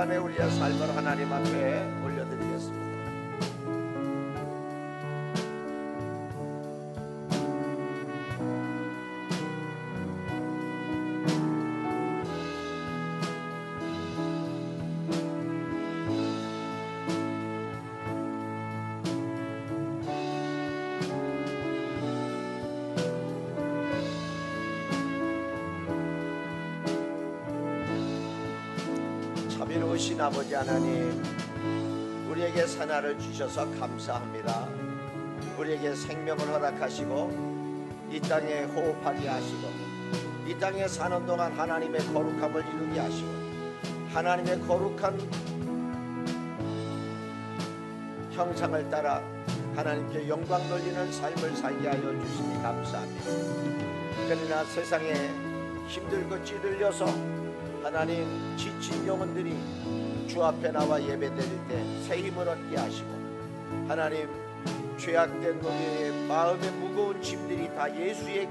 시간에 우리의 삶을 하나님 앞에 올려드리겠습니다. 자비로우신 아버지 하나님, 우리에게 새날을 주셔서 감사합니다. 우리에게 생명을 허락하시고 이 땅에 호흡하게 하시고 이 땅에 사는 동안 하나님의 거룩함을 이루게 하시고 하나님의 거룩한 형상을 따라 하나님께 영광 돌리는 삶을 살게 하여 주시니 감사합니다. 그러나 세상에 힘들고 찌들려서 하나님 지친 영혼들이 주 앞에 나와 예배드릴 때 새 힘을 얻게 하시고 하나님 죄악된 우리의 마음의 무거운 짐들이 다 예수의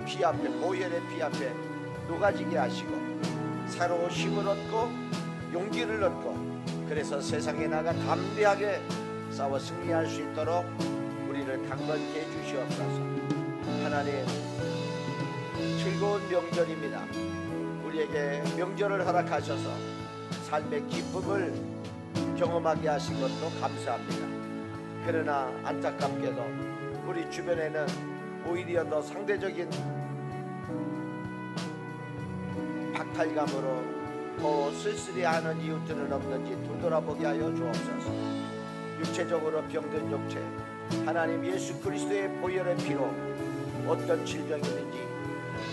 피 앞에, 보혈의 피 앞에 녹아지게 하시고 새로운 힘을 얻고 용기를 얻고 그래서 세상에 나가 담대하게 싸워 승리할 수 있도록 우리를 강건케 해주시옵소서. 하나님, 즐거운 명절입니다. 우리에게 명절을 허락하셔서 삶의 기쁨을 경험하게 하신 것도 감사합니다. 그러나 안타깝게도 우리 주변에는 오히려 더 상대적인 박탈감으로 더 쓸쓸해하는 이웃들은 없는지 되돌아보게 하여 주옵소서. 육체적으로 병든 육체, 하나님 예수 그리스도의 보혈의 피로 어떤 질병이 있는지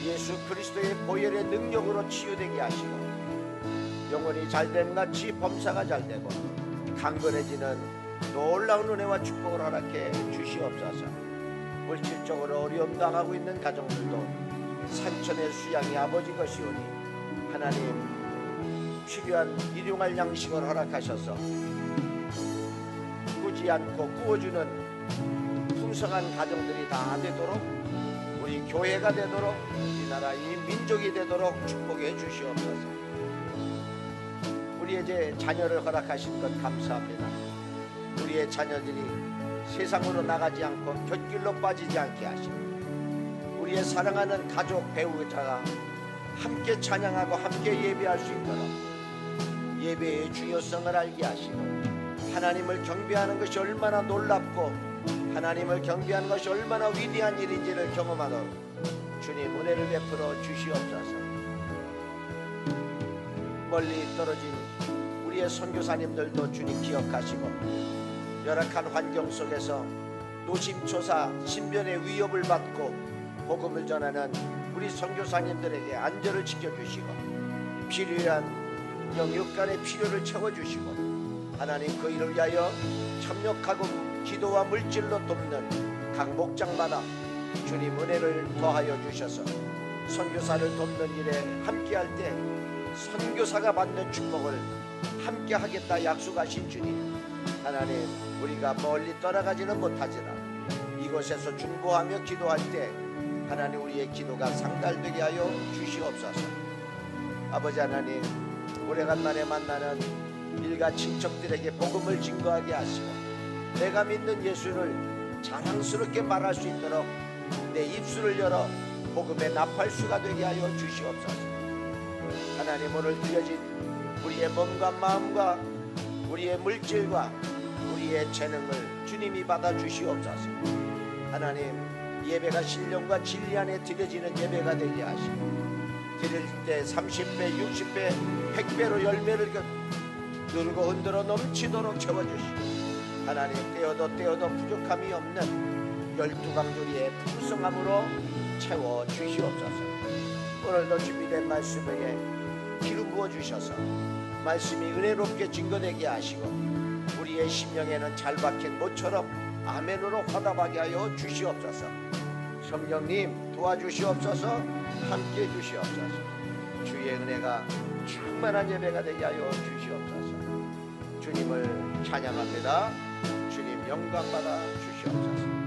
예수 그리스도의 보혈의 능력으로 치유되게 하시고 영혼이 잘됨 같이 범사가 잘되고 강건해지는 놀라운 은혜와 축복을 허락해 주시옵소서. 물질적으로 어려움 당하고 있는 가정들도 산천의 수양이 아버지 것이오니 하나님 필요한 일용할 양식을 허락하셔서 꾸지 않고 꾸어주는 풍성한 가정들이 다 되도록 우리 교회가 되도록 우리나라 이 민족이 되도록 축복해 주시옵소서. 우리의 자녀를 허락하신 것 감사합니다. 우리의 자녀들이 세상으로 나가지 않고 곁길로 빠지지 않게 하시고 우리의 사랑하는 가족 배우자가 함께 찬양하고 함께 예배할 수 있도록 예배의 중요성을 알게 하시고 하나님을 경배하는 것이 얼마나 놀랍고 하나님을 경배하는 것이 얼마나 위대한 일인지를 경험하도록 주님 은혜를 베풀어 주시옵소서. 멀리 떨어진 우리의 선교사님들도 주님 기억하시고 열악한 환경 속에서 노심초사 신변의 위협을 받고 복음을 전하는 우리 선교사님들에게 안전을 지켜주시고 필요한 영육간의 필요를 채워주시고 하나님 그 일을 위하여 협력하고 기도와 물질로 돕는 각 목장마다 주님 은혜를 더하여 주셔서 선교사를 돕는 일에 함께할 때 선교사가 받는 축복을 함께 하겠다 약속하신 주님, 하나님 우리가 멀리 떠나가지는 못하지만 이곳에서 중보하며 기도할 때 하나님 우리의 기도가 상달되게 하여 주시옵소서. 아버지 하나님, 오래간만에 만나는 일가 친척들에게 복음을 증거하게 하시고 내가 믿는 예수를 자랑스럽게 말할 수 있도록 내 입술을 열어 복음의 나팔수가 되게 하여 주시옵소서. 하나님 오늘 드려진 우리의 몸과 마음과 우리의 물질과 우리의 재능을 주님이 받아 주시옵소서. 하나님 예배가 신령과 진리 안에 드려지는 예배가 되게 하시고 드릴 때 30배, 60배, 100배로 열매를 누르고 흔들어 넘치도록 채워주시고 하나님 떼어도 부족함이 없는 12강조리의 풍성함으로 채워주시옵소서. 오늘도 준비된 말씀 위에 기름 부어주셔서 말씀이 은혜롭게 증거되게 하시고 우리의 심령에는 잘 박힌 모처럼 아멘으로 화답하게 하여 주시옵소서. 성령님 도와주시옵소서. 함께해 주시옵소서. 주의 은혜가 충만한 예배가 되게 하여 주시옵소서. 주님을 찬양합니다. 주님 영광 받아 주시옵소서.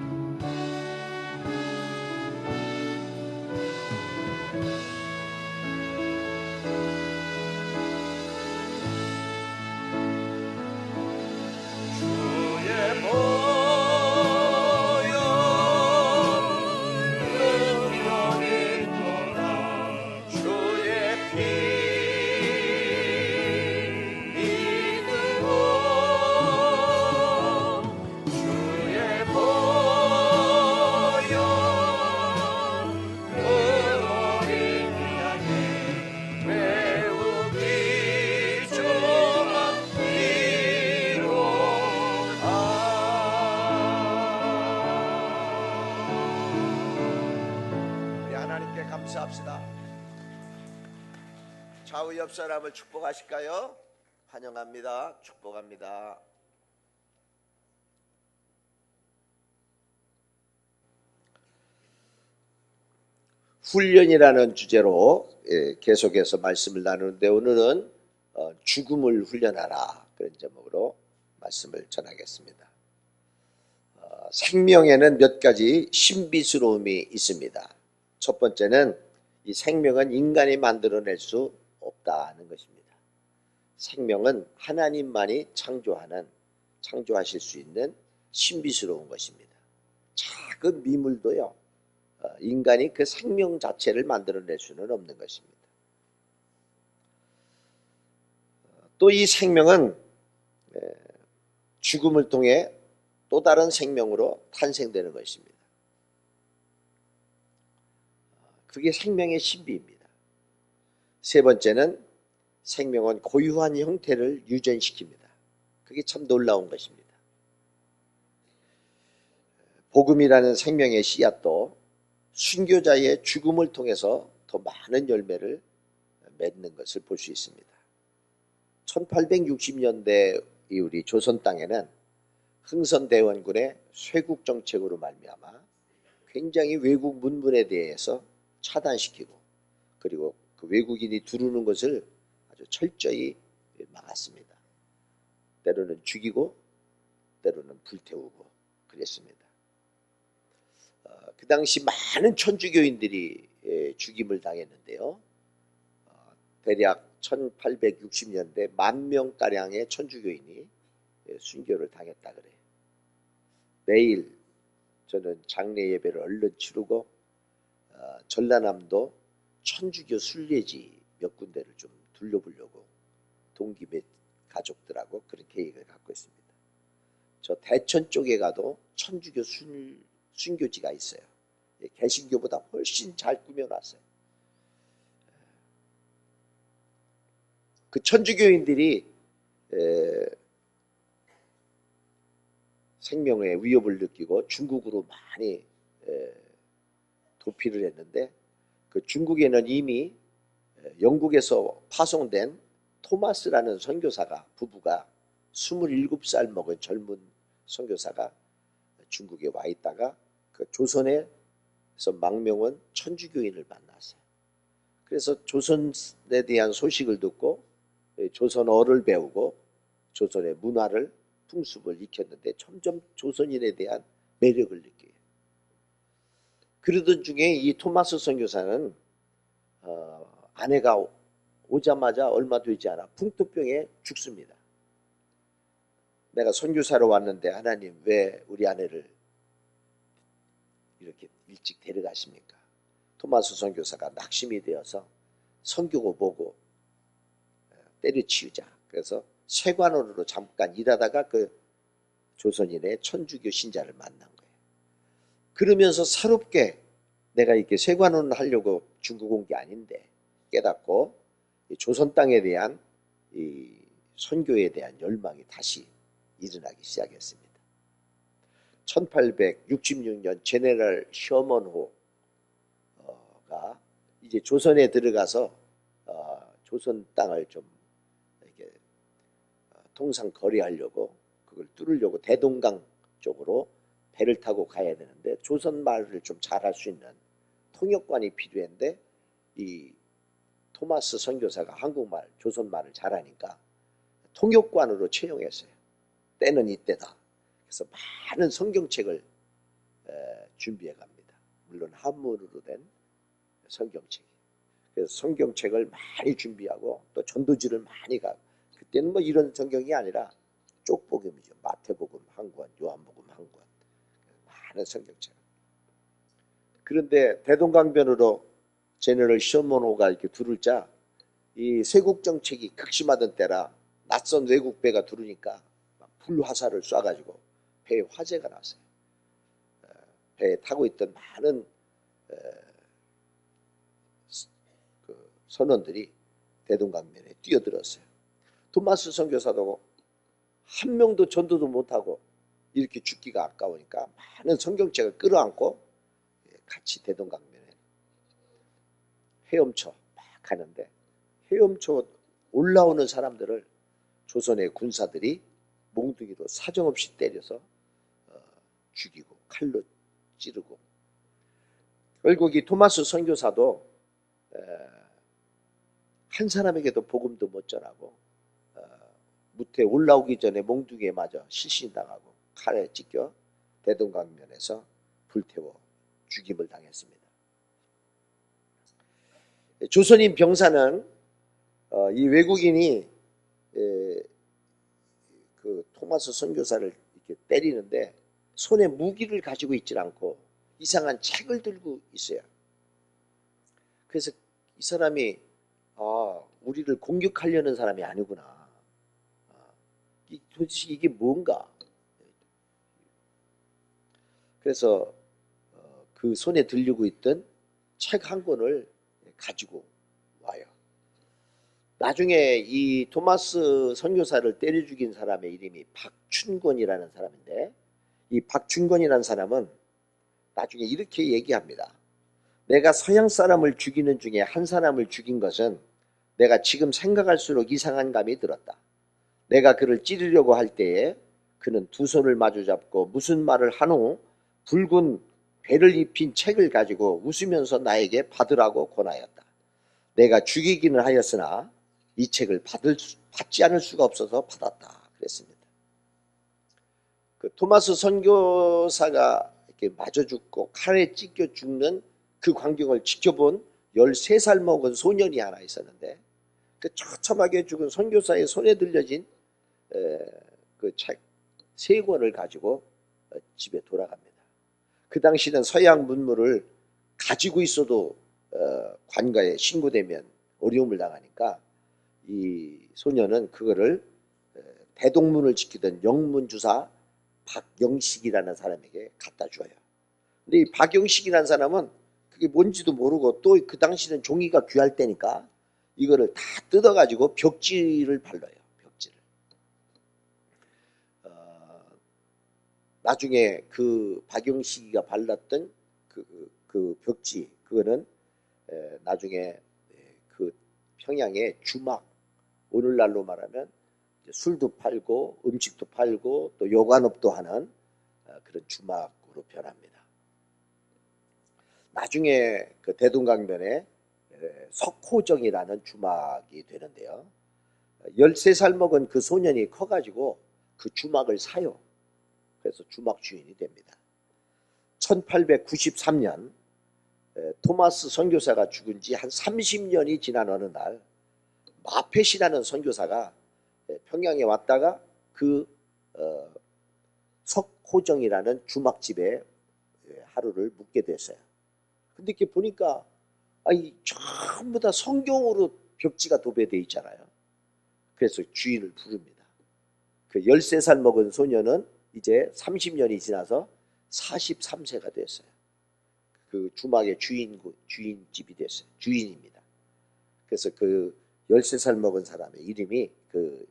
감사합시다. 좌우 옆 사람을 축복하실까요? 환영합니다. 축복합니다. 훈련이라는 주제로 계속해서 말씀을 나누는데 오늘은 죽음을 훈련하라 그런 제목으로 말씀을 전하겠습니다. 생명에는 몇 가지 신비스러움이 있습니다. 첫 번째는 이 생명은 인간이 만들어낼 수 없다는 것입니다. 생명은 하나님만이 창조하실 수 있는 신비스러운 것입니다. 작은 미물도요, 인간이 그 생명 자체를 만들어낼 수는 없는 것입니다. 또 이 생명은 죽음을 통해 또 다른 생명으로 탄생되는 것입니다. 그게 생명의 신비입니다. 세 번째는 생명은 고유한 형태를 유전시킵니다. 그게 참 놀라운 것입니다. 복음이라는 생명의 씨앗도 순교자의 죽음을 통해서 더 많은 열매를 맺는 것을 볼 수 있습니다. 1860년대 우리 조선 땅에는 흥선대원군의 쇄국 정책으로 말미암아 굉장히 외국 문물에 대해서 차단시키고 그리고 그 외국인이 들어오는 것을 아주 철저히 막았습니다. 때로는 죽이고 때로는 불태우고 그랬습니다. 그 당시 많은 천주교인들이 죽임을 당했는데요. 대략 1860년대 10,000명가량의 천주교인이 순교를 당했다 그래요. 매일 저는 장례 예배를 얼른 치르고 전라남도 천주교 순례지 몇 군데를 좀 둘러보려고 동기 몇 가족들하고 그런 계획을 갖고 있습니다. 저 대천 쪽에 가도 천주교 순교지가 있어요. 개신교보다 훨씬 잘 꾸며놨어요. 그 천주교인들이 생명의 위협을 느끼고 중국으로 많이 도피를 했는데 그 중국에는 이미 영국에서 파송된 토마스라는 선교사가 부부가 27살 먹은 젊은 선교사가 중국에 와 있다가 그 조선에서 망명은 천주교인을 만났어요. 그래서 조선에 대한 소식을 듣고 조선어를 배우고 조선의 문화를 풍습을 익혔는데 점점 조선인에 대한 매력을 느껴요. 그러던 중에 이 토마스 선교사는 아내가 오자마자 얼마 되지 않아 풍토병에 죽습니다. 내가 선교사로 왔는데 하나님 왜 우리 아내를 이렇게 일찍 데려가십니까? 토마스 선교사가 낙심이 되어서 선교고 보고 때려치우자. 그래서 세관원으로 잠깐 일하다가 그 조선인의 천주교 신자를 만난 거예요. 그러면서 새롭게 내가 이렇게 세관원을 하려고 중국 온 게 아닌데 깨닫고 조선 땅에 대한 이 선교에 대한 열망이 다시 일어나기 시작했습니다. 1866년 제네럴 셔먼호가 이제 조선에 들어가서 조선 땅을 좀 이렇게 통상 거래하려고 그걸 뚫으려고 대동강 쪽으로 배를 타고 가야 되는데 조선 말을 좀 잘할 수 있는 통역관이 필요한데 이 토마스 선교사가 한국말, 조선 말을 잘하니까 통역관으로 채용했어요. 때는 이때다. 그래서 많은 성경책을 준비해 갑니다. 물론 한문으로 된 성경책. 그래서 성경책을 많이 준비하고 또 전도지를 많이 가고 그때는 뭐 이런 성경이 아니라 쪽복음이죠. 마태복음 한 권, 요한복음 한 권, 많은 성경책. 그런데 대동강변으로 제너럴 셔먼호가 이렇게 두르자 이 쇄국 정책이 극심하던 때라 낯선 외국 배가 들어오니까 불화살을 쏴가지고 배에 화재가 났어요. 배에 타고 있던 많은 그 선원들이 대동강변에 뛰어들었어요. 토마스 선교사도 한 명도 전도도 못하고 이렇게 죽기가 아까우니까 많은 성경책을 끌어안고 같이 대동강변에 헤엄쳐 막 가는데 헤엄쳐 올라오는 사람들을 조선의 군사들이 몽둥이로 사정없이 때려서 죽이고 칼로 찌르고, 결국 이 토마스 선교사도 한 사람에게도 복음도 못 전하고 무태에 올라오기 전에 몽둥이에 맞아 실신당하고 칼에 찢겨 대동강변에서 불태워 죽임을 당했습니다. 조선인 병사는 이 외국인이 그 토마스 선교사를 이렇게 때리는데 손에 무기를 가지고 있질 않고 이상한 책을 들고 있어요. 그래서 이 사람이 우리를 공격하려는 사람이 아니구나. 도대체 이게 뭔가. 그래서 그 손에 들리고 있던 책 한 권을 가지고 와요. 나중에 이 토마스 선교사를 때려 죽인 사람의 이름이 박춘권이라는 사람인데, 이 박춘권이라는 사람은 나중에 이렇게 얘기합니다. 내가 서양 사람을 죽이는 중에 한 사람을 죽인 것은 내가 지금 생각할수록 이상한 감이 들었다. 내가 그를 찌르려고 할 때에 그는 두 손을 마주 잡고 무슨 말을 한 후 붉은 배를 입힌 책을 가지고 웃으면서 나에게 받으라고 권하였다. 내가 죽이기는 하였으나 이 책을 받지 않을 수가 없어서 받았다. 그랬습니다. 그 토마스 선교사가 이렇게 맞아 죽고 칼에 찢겨 죽는 그 광경을 지켜본 13살 먹은 소년이 하나 있었는데, 그 처참하게 죽은 선교사의 손에 들려진 그 책 3권을 가지고 집에 돌아갑니다. 그 당시는 서양 문물을 가지고 있어도 관가에 신고되면 어려움을 당하니까 이 소년은 그거를 대동문을 지키던 영문주사 박영식이라는 사람에게 갖다 줘요. 근데 이 박영식이라는 사람은 그게 뭔지도 모르고, 또 그 당시는 종이가 귀할 때니까 이거를 다 뜯어가지고 벽지를 발라요. 벽지를. 나중에 그 박영식이가 발랐던 그 벽지, 그거는 나중에 그 평양의 주막, 오늘날로 말하면 술도 팔고 음식도 팔고 또 여관업도 하는 그런 주막으로 변합니다. 나중에 그 대동강변에 석호정이라는 주막이 되는데요. 13살 먹은 그 소년이 커가지고 그 주막을 사요. 그래서 주막 주인이 됩니다. 1893년 토마스 선교사가 죽은 지 한 30년이 지난 어느 날 마펫이라는 선교사가 평양에 왔다가 그 석호정이라는 주막집에 하루를 묵게 됐어요. 근데 이렇게 보니까 전부 다 성경으로 벽지가 도배되어 있잖아요. 그래서 주인을 부릅니다. 그 13살 먹은 소녀는 이제 30년이 지나서 43세가 됐어요. 그 주막의 주인집이 됐어요. 주인입니다. 그래서 그 13살 먹은 사람의 이름이 그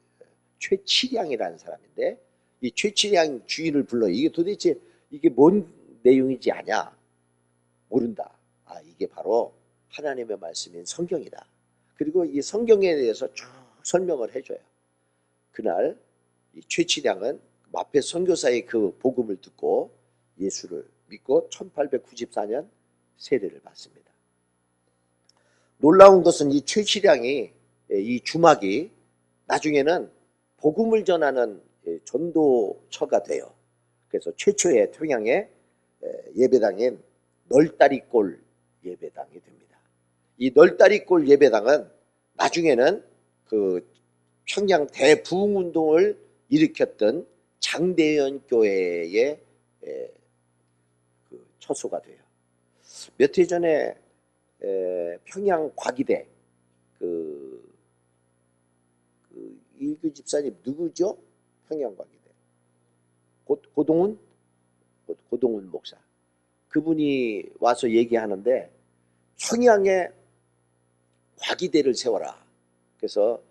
최치량이라는 사람인데, 이 최치량 주인을 불러요. 이게 도대체 이게 뭔 내용인지 아냐? 모른다. 이게 바로 하나님의 말씀인 성경이다. 그리고 이 성경에 대해서 쭉 설명을 해줘요. 그날 이 최치량은 마펫 선교사의 그 복음을 듣고 예수를 믿고 1894년 세례를 받습니다. 놀라운 것은 이 최치량이, 이 주막이 나중에는 복음을 전하는 전도처가 돼요. 그래서 최초의 평양의 예배당인 널다리골 예배당이 됩니다. 이 널다리골 예배당은 나중에는 그 평양 대부흥운동을 일으켰던 장대현 교회의 그 처소가 돼요. 몇 해 전에 평양 과기대 그 일교 집사님 누구죠? 평양 과기대 고동훈 목사, 그분이 와서 얘기하는데 평양에 과기대를 세워라. 그래서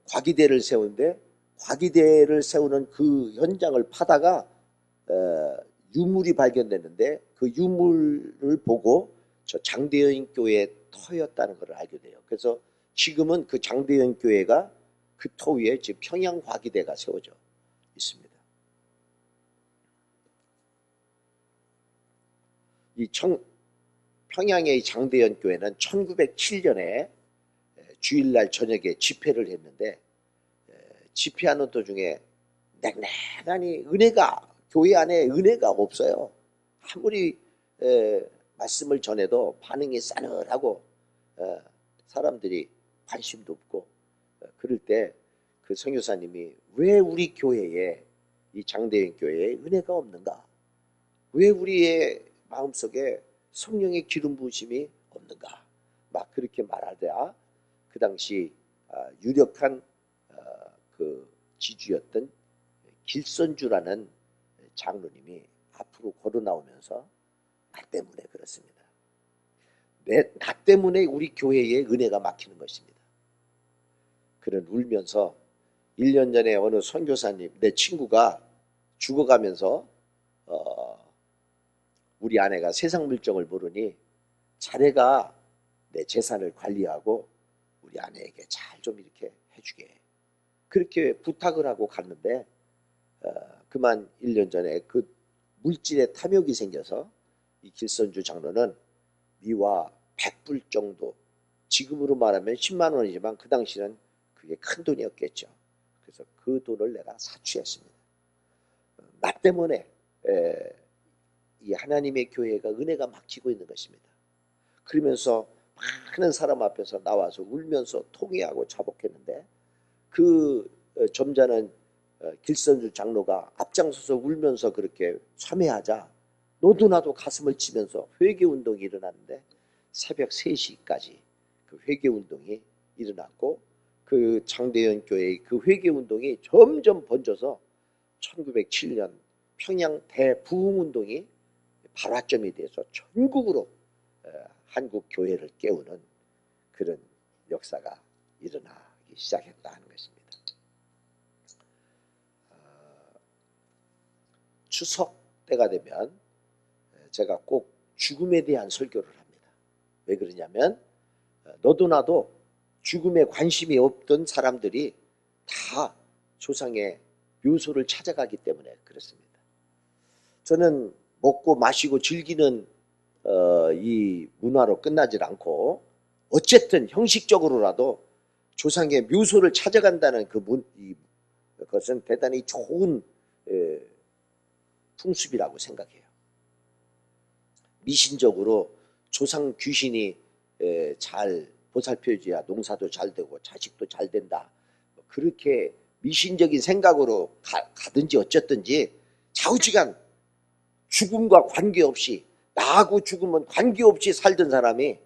과기대를 세우는데 과기대를 세우는 그 현장을 파다가 유물이 발견됐는데 그 유물을 보고 저 장대현 교회 터였다는 걸 알게 돼요. 그래서 지금은 그 장대현 교회가 그 터 위에 지금 평양화기대가 세워져 있습니다. 평양의 장대현 교회는 1907년에 주일날 저녁에 집회를 했는데, 집회하는 도중에 냉랭하니 교회 안에 은혜가 없어요. 아무리 말씀을 전해도 반응이 싸늘하고 사람들이 관심도 없고, 그럴 때 그 선교사님이 왜 우리 교회에, 이 장대현 교회에 은혜가 없는가, 왜 우리의 마음속에 성령의 기름 부으심이 없는가, 막 그렇게 말하자 그 당시 유력한 그 지주였던 길선주라는 장로님이 앞으로 걸어 나오면서 나 때문에 그렇습니다. 나 때문에 우리 교회에 은혜가 막히는 것입니다. 그는 울면서 1년 전에 어느 선교사님, 내 친구가 죽어가면서 우리 아내가 세상 물정을 모르니 자네가 내 재산을 관리하고 우리 아내에게 잘 좀 이렇게 해주게, 그렇게 부탁을 하고 갔는데 그만 1년 전에 그 물질에 탐욕이 생겨서 이 길선주 장로는 미화 100불 정도, 지금으로 말하면 10만 원이지만 그 당시는 그게 큰 돈이었겠죠. 그래서 그 돈을 내가 사취했습니다. 나 때문에 이 하나님의 교회가 은혜가 막히고 있는 것입니다. 그러면서 많은 사람 앞에서 나와서 울면서 통회하고 자복했는데, 그 점잖은 길선주 장로가 앞장서서 울면서 그렇게 참회하자 너도 나도 가슴을 치면서 회개운동이 일어났는데, 새벽 3시까지 그 회개운동이 일어났고, 그 장대현 교회의 그 회개운동이 점점 번져서 1907년 평양 대부흥운동이 발화점이 돼서 전국으로 한국 교회를 깨우는 그런 역사가 일어나기 시작했다는 것입니다. 추석 때가 되면 제가 꼭 죽음에 대한 설교를 합니다. 왜 그러냐면 너도 나도 죽음에 관심이 없던 사람들이 다 조상의 묘소를 찾아가기 때문에 그렇습니다. 저는 먹고 마시고 즐기는 이 문화로 끝나질 않고, 어쨌든 형식적으로라도 조상의 묘소를 찾아간다는 그것은 대단히 좋은 풍습이라고 생각해요. 미신적으로 조상 귀신이 잘 보살펴줘야 농사도 잘 되고 자식도 잘 된다, 그렇게 미신적인 생각으로 가든지 어쨌든지 좌우지간 죽음과 관계없이, 나하고 죽음은 관계없이 살던 사람이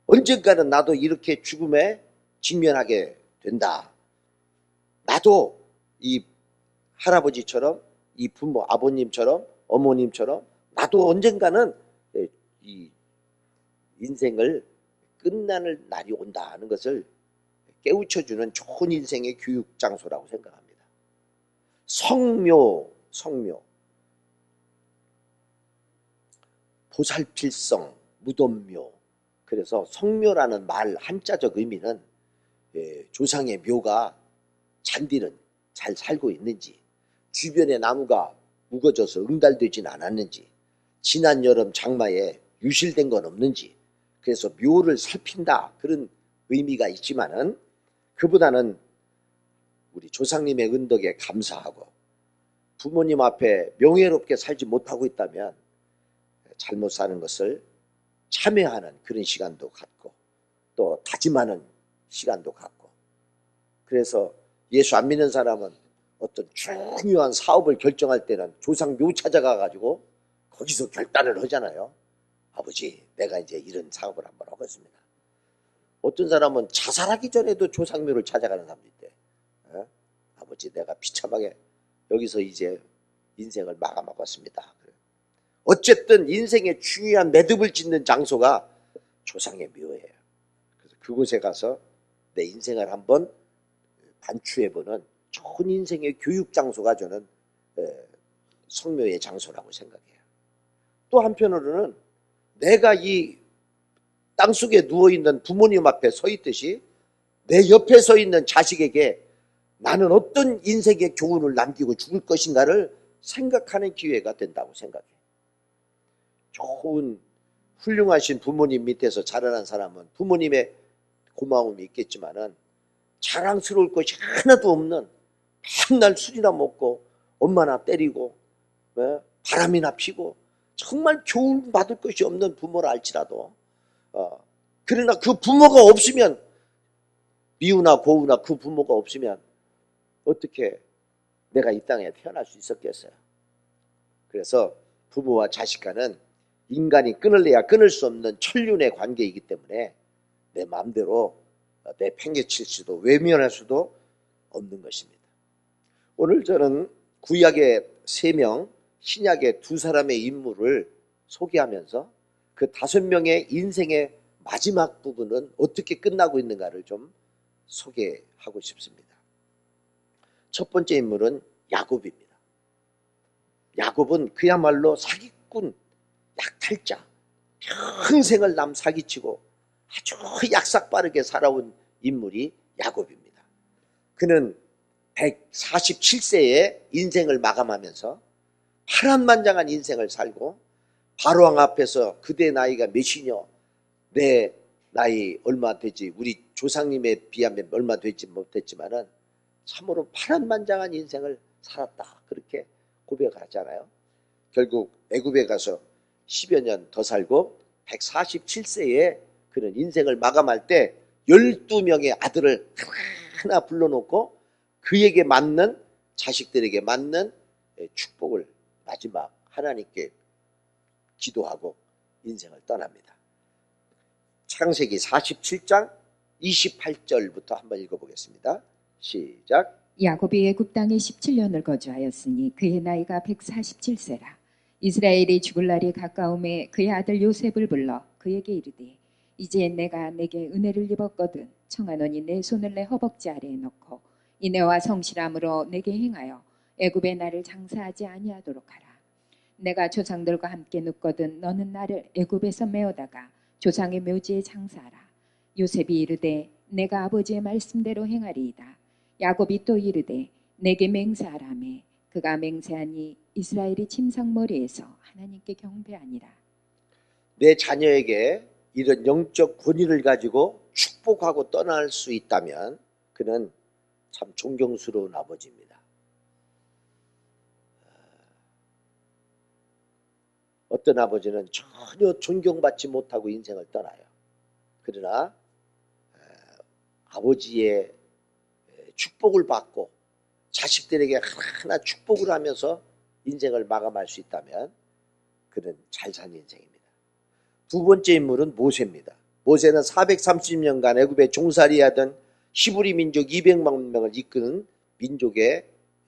언젠가는 나도 이렇게 죽음에 직면하게 된다, 나도 이 할아버지처럼, 이 부모 아버님처럼 어머님처럼 나도 언젠가는 이 인생을 끝나는 날이 온다는 것을 깨우쳐주는 좋은 인생의 교육 장소라고 생각합니다. 성묘, 보살필성, 무덤묘. 그래서 성묘라는 말 한자적 의미는 조상의 묘가 잔디는 잘 살고 있는지, 주변의 나무가 우거져서 응달되진 않았는지, 지난 여름 장마에 유실된 건 없는지, 그래서 묘를 살핀다, 그런 의미가 있지만은 그보다는 우리 조상님의 은덕에 감사하고, 부모님 앞에 명예롭게 살지 못하고 있다면 잘못 사는 것을 참회하는 그런 시간도 갖고, 또 다짐하는 시간도 갖고, 그래서 예수 안 믿는 사람은 어떤 중요한 사업을 결정할 때는 조상 묘 찾아가 가지고 거기서 결단을 하잖아요. 아버지, 내가 이제 이런 사업을 한번 하겠습니다. 어떤 사람은 자살하기 전에도 조상묘를 찾아가는 사람도 있대. 아버지, 내가 비참하게 여기서 이제 인생을 마감하겠습니다. 어쨌든 인생의 중요한 매듭을 짓는 장소가 조상의 묘예요. 그래서 그곳에 가서 내 인생을 한번 반추해보는 좋은 인생의 교육 장소가 저는 성묘의 장소라고 생각해요. 또 한편으로는 내가 이 땅속에 누워있는 부모님 앞에 서 있듯이 내 옆에 서 있는 자식에게 나는 어떤 인생의 교훈을 남기고 죽을 것인가를 생각하는 기회가 된다고 생각해. 좋은 훌륭하신 부모님 밑에서 자라난 사람은 부모님의 고마움이 있겠지만은 자랑스러울 것이 하나도 없는, 맨날 술이나 먹고 엄마나 때리고 바람이나 피고 정말 교훈 받을 것이 없는 부모라 할지라도 그러나 그 부모가 없으면, 미우나 고우나 그 부모가 없으면 어떻게 내가 이 땅에 태어날 수 있었겠어요. 그래서 부모와 자식 간은 인간이 끊을래야 끊을 수 없는 천륜의 관계이기 때문에 내 마음대로 내팽개칠 수도 외면할 수도 없는 것입니다. 오늘 저는 구약의 3명, 신약의 2사람의 인물을 소개하면서 그 5명의 인생의 마지막 부분은 어떻게 끝나고 있는가를 좀 소개하고 싶습니다. 첫 번째 인물은 야곱입니다. 야곱은 그야말로 사기꾼, 약탈자, 평생을 남 사기치고 아주 약삭빠르게 살아온 인물이 야곱입니다. 그는 147세에 인생을 마감하면서 파란만장한 인생을 살고 바로왕 앞에서 그대 나이가 몇이뇨? 내 나이 얼마 되지? 우리 조상님에 비하면 얼마 되지 못했지만은 참으로 파란만장한 인생을 살았다. 그렇게 고백하잖아요. 결국 애굽에 가서 10여 년 더 살고 147세에 그는 인생을 마감할 때 12명의 아들을 하나 불러놓고 그에게 맞는, 자식들에게 맞는 축복을 마지막 하나님께 기도하고 인생을 떠납니다. 창세기 47장 28절부터 한번 읽어보겠습니다. 시작. 야곱이 애굽 땅에 17년을 거주하였으니 그의 나이가 147세라. 이스라엘이 죽을 날이 가까움에 그의 아들 요셉을 불러 그에게 이르되 이제 내가 내게 은혜를 입었거든 청하노니 내 손을 내 허벅지 아래에 넣고 인애와 성실함으로 내게 행하여 애굽에 나를 장사하지 아니하도록 하라. 내가 조상들과 함께 눕거든 너는 나를 애굽에서 메어다가 조상의 묘지에 장사하라. 요셉이 이르되 내가 아버지의 말씀대로 행하리이다. 야곱이 또 이르되 내게 맹세하라매 그가 맹세하니 이스라엘이 침상머리에서 하나님께 경배하니라. 내 자녀에게 이런 영적 권위를 가지고 축복하고 떠날 수 있다면 그는 참 존경스러운 아버지입니다. 어떤 아버지는 전혀 존경받지 못하고 인생을 떠나요. 그러나 아버지의 축복을 받고 자식들에게 하나하나 축복을 하면서 인생을 마감할 수 있다면 그는 잘 산 인생입니다. 두 번째 인물은 모세입니다. 모세는 430년간 애굽에 종살이하던 히브리 민족 200만 명을 이끄는 민족의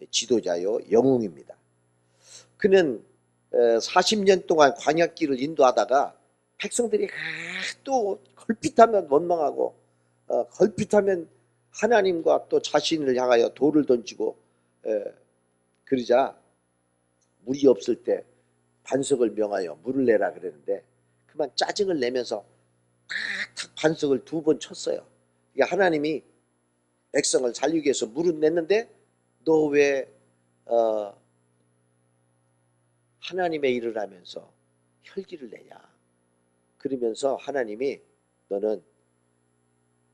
지도자요 영웅입니다. 그는 40년 동안 광야길을 인도하다가 백성들이 또 걸핏하면 원망하고 걸핏하면 하나님과 또 자신을 향하여 돌을 던지고 그러자 물이 없을 때 반석을 명하여 물을 내라 그랬는데 그만 짜증을 내면서 탁탁 반석을 2번 쳤어요. 그러니까 하나님이 백성을 살리기 위해서 물은 냈는데 너 왜 하나님의 일을 하면서 혈기를 내냐. 그러면서 하나님이 너는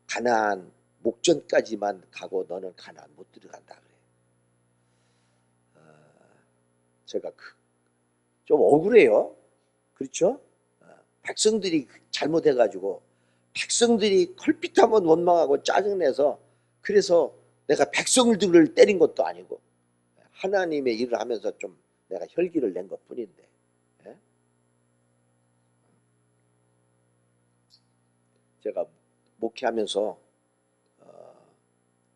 가나안 목전까지만 가고 너는 가나안 못 들어간다 그래. 제가 좀 억울해요. 그렇죠? 백성들이 잘못해가지고 백성들이 컬핏하면 원망하고 짜증내서 그래서 내가 백성들을 때린 것도 아니고 하나님의 일을 하면서 좀 내가 혈기를 낸 것뿐인데 제가 목회하면서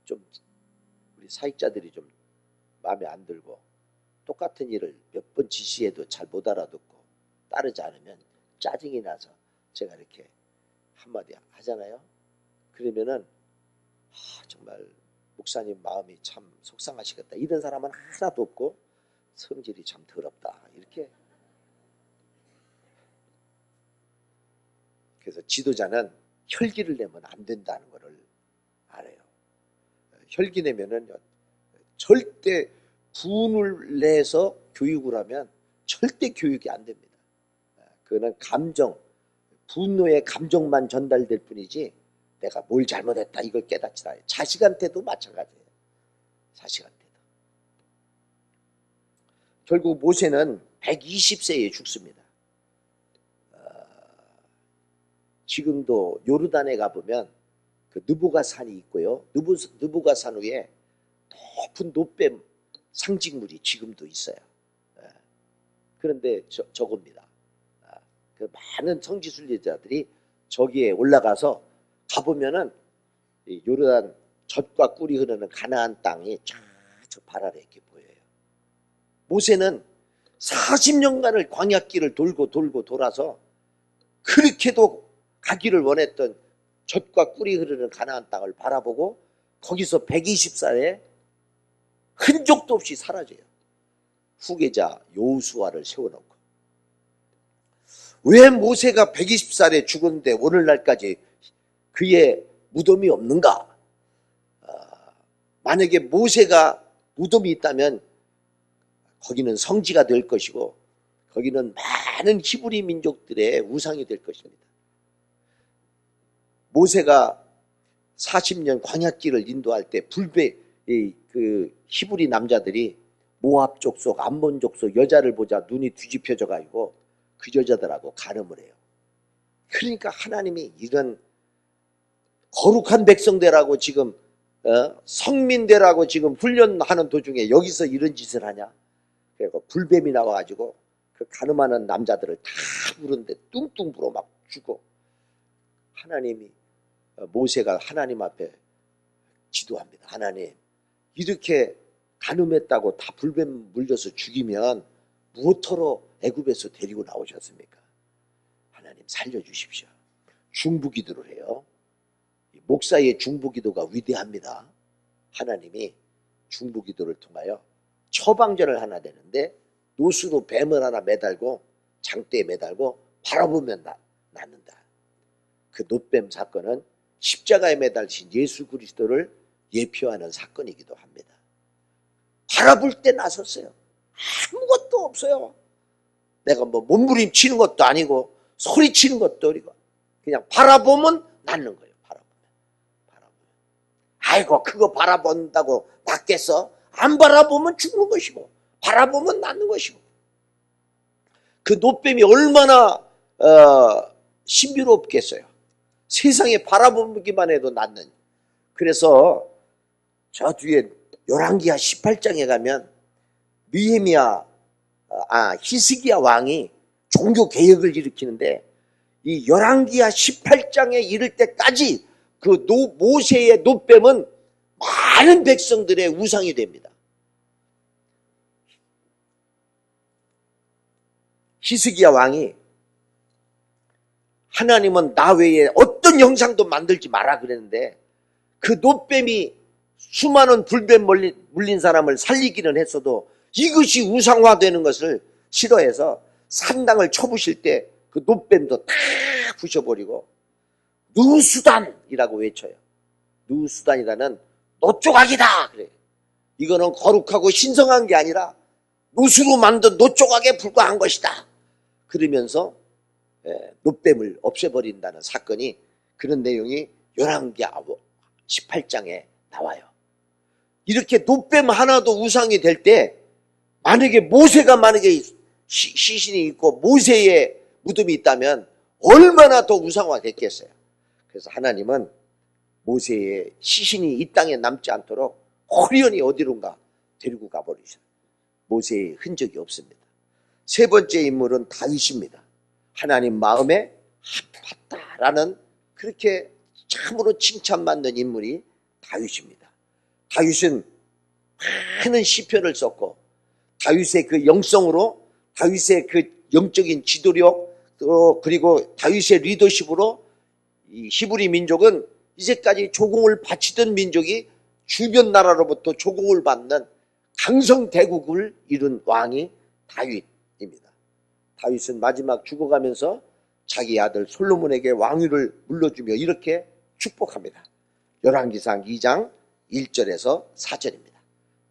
좀 우리 사역자들이 좀 마음에 안 들고 똑같은 일을 몇 번 지시해도 잘 못 알아듣고 따르지 않으면 짜증이 나서 제가 이렇게 한마디 하잖아요. 그러면은 정말 목사님 마음이 참 속상하시겠다. 이런 사람은 하나도 없고 성질이 참 더럽다. 이렇게. 그래서 지도자는 혈기를 내면 안 된다는 것을 알아요. 혈기 내면은 절대 분을 내서 교육을 하면 절대 교육이 안 됩니다. 그거는 감정, 분노의 감정만 전달될 뿐이지 내가 뭘 잘못했다 이걸 깨닫지 않아요. 자식한테도 마찬가지예요. 자식한테도. 결국 모세는 120세에 죽습니다. 지금도 요르단에 가보면 그 느보가 산이 있고요. 느보가 산 위에 높은 노뱀 상징물이 지금도 있어요. 그런데 저겁니다. 그 많은 성지 순례자들이 저기에 올라가서 가보면은 요르단 젖과 꿀이 흐르는 가나안 땅이 저 발 아래 이렇게 보여요. 모세는 40년간을 광야길을 돌고 돌아서 그렇게도 가기를 원했던 젖과 꿀이 흐르는 가나안 땅을 바라보고 거기서 120살에 흔적도 없이 사라져요. 후계자 여호수아를 세워놓고. 왜 모세가 120살에 죽었는데 오늘날까지 그의 무덤이 없는가? 만약에 모세가 무덤이 있다면 거기는 성지가 될 것이고 거기는 많은 히브리 민족들의 우상이 될 것입니다. 모세가 40년 광야길을 인도할 때 그 히브리 남자들이 모압 족속, 암몬 족속 여자를 보자 눈이 뒤집혀져 가지고 그 여자들하고 간음을 해요. 그러니까 하나님이 이런 거룩한 백성들하고 지금 성민들하고 지금 훈련하는 도중에 여기서 이런 짓을 하냐? 그래서 불뱀이 나와가지고 그 간음하는 남자들을 다 부르는데 뚱뚱 불어 막 죽어. 하나님이 모세가 하나님 앞에 기도합니다. 하나님, 이렇게 간음했다고 다 불뱀 물려서 죽이면 무엇하러 애굽에서 데리고 나오셨습니까? 하나님 살려주십시오. 중보기도를 해요. 목사의 중보기도가 위대합니다. 하나님이 중보기도를 통하여 처방전을 하나 되는데 노수로 뱀을 하나 매달고 장대에 매달고 바라보면 낫는다. 그 노뱀 사건은 십자가에 매달리신 예수 그리스도를 예표하는 사건이기도 합니다. 바라볼 때 나섰어요. 아무것도 없어요. 내가 뭐 몸부림치는 것도 아니고 소리치는 것도 아니고 그냥 바라보면 낫는 거예요. 바라보면. 아이고 그거 바라본다고 낫겠어? 안 바라보면 죽는 것이고 바라보면 낫는 것이고. 그 노뱀이 얼마나 신비롭겠어요. 세상에 바라보기만 해도 낫는. 그래서 저 뒤에 열왕기하 18장에 가면 히스기야 왕이 종교 개혁을 일으키는데 이 열왕기하 18장에 이를 때까지 그 모세의 노뱀은 많은 백성들의 우상이 됩니다. 히스기야 왕이 하나님은 나 외에 어떤 형상도 만들지 마라 그랬는데 그 노뱀이 수많은 불뱀 물린 사람을 살리기는 했어도 이것이 우상화되는 것을 싫어해서 산당을 쳐부실 때 그 노뱀도 다 부셔버리고 누수단이라고 외쳐요. 누수단이라는 노조각이다 그래요. 이거는 거룩하고 신성한 게 아니라 노수로 만든 노조각에 불과한 것이다. 그러면서 노뱀을 없애버린다는 사건이 그런 내용이 열왕기하 18장에 나와요. 이렇게 노뱀 하나도 우상이 될 때 만약에 모세가 시신이 있고 모세의 무덤이 있다면 얼마나 더 우상화 됐겠어요. 그래서 하나님은 모세의 시신이 이 땅에 남지 않도록 호련히 어디론가 데리고 가버리셔요. 모세의 흔적이 없습니다. 세 번째 인물은 다윗입니다. 하나님 마음에 합했다라는 그렇게 참으로 칭찬받는 인물이 다윗입니다. 다윗은 많은 시편을 썼고 다윗의 그 영성으로 다윗의 그 영적인 지도력 그리고 다윗의 리더십으로 이 히브리 민족은 이제까지 조공을 바치던 민족이 주변 나라로부터 조공을 받는 강성대국을 이룬 왕이 다윗입니다. 다윗은 마지막 죽어가면서 자기 아들 솔로몬에게 왕위를 물려주며 이렇게 축복합니다. 열왕기상 2장 1절에서 4절입니다.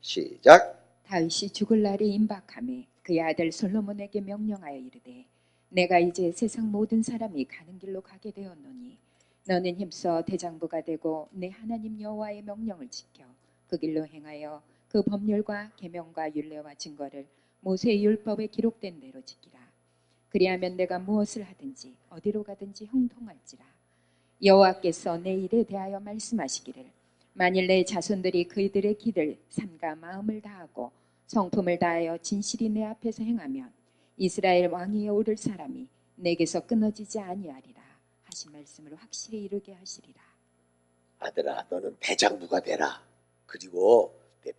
시작. 다윗이 죽을 날이 임박하매 그의 아들 솔로몬에게 명령하여 이르되 내가 이제 세상 모든 사람이 가는 길로 가게 되었노니 너는 힘써 대장부가 되고 내 하나님 여호와의 명령을 지켜 그 길로 행하여 그 법률과 계명과 율례와 증거를 모세의 율법에 기록된 대로 지키라. 그리하면 내가 무엇을 하든지 어디로 가든지 형통할지라. 여호와께서 내 일에 대하여 말씀하시기를 만일 내 자손들이 그들의 길을 삼가 마음을 다하고 성품을 다하여 진실이 내 앞에서 행하면 이스라엘 왕위에 오를 사람이 내게서 끊어지지 아니하리라 하신 말씀을 확실히 이루게 하시리라. 아들아, 너는 대장부가 되라. 그리고 내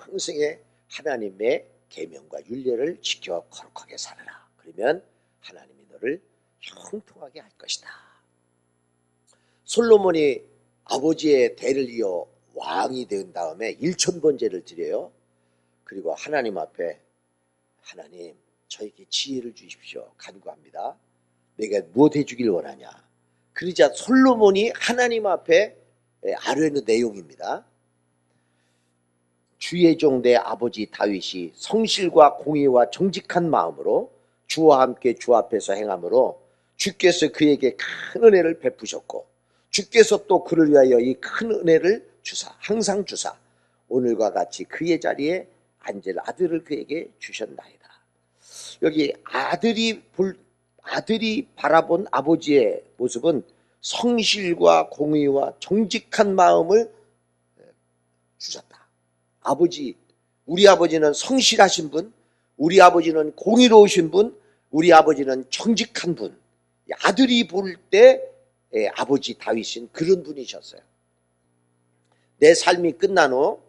평생에 하나님의 계명과 율례를 지켜 거룩하게 살아라. 그러면 하나님이 너를 형통하게 할 것이다. 솔로몬이 아버지의 대를 이어 왕이 된 다음에 1000번제를 드려요. 그리고 하나님 앞에 하나님 저에게 지혜를 주십시오 간구합니다. 내가 무엇 해주길 원하냐. 그러자 솔로몬이 하나님 앞에 아뢰는 내용입니다. 주의 종 내 아버지 다윗이 성실과 공의와 정직한 마음으로 주와 함께 주 앞에서 행함으로 주께서 그에게 큰 은혜를 베푸셨고 주께서 또 그를 위하여 이 큰 은혜를 주사 항상 주사 오늘과 같이 그의 자리에 앉을 아들을 그에게 주셨나이다. 여기 아들이 바라본 아버지의 모습은 성실과 공의와 정직한 마음을 주셨다. 우리 아버지는 성실하신 분, 우리 아버지는 공의로우신 분, 우리 아버지는 정직한 분. 아들이 볼 때 아버지 다윗은 그런 분이셨어요. 내 삶이 끝난 후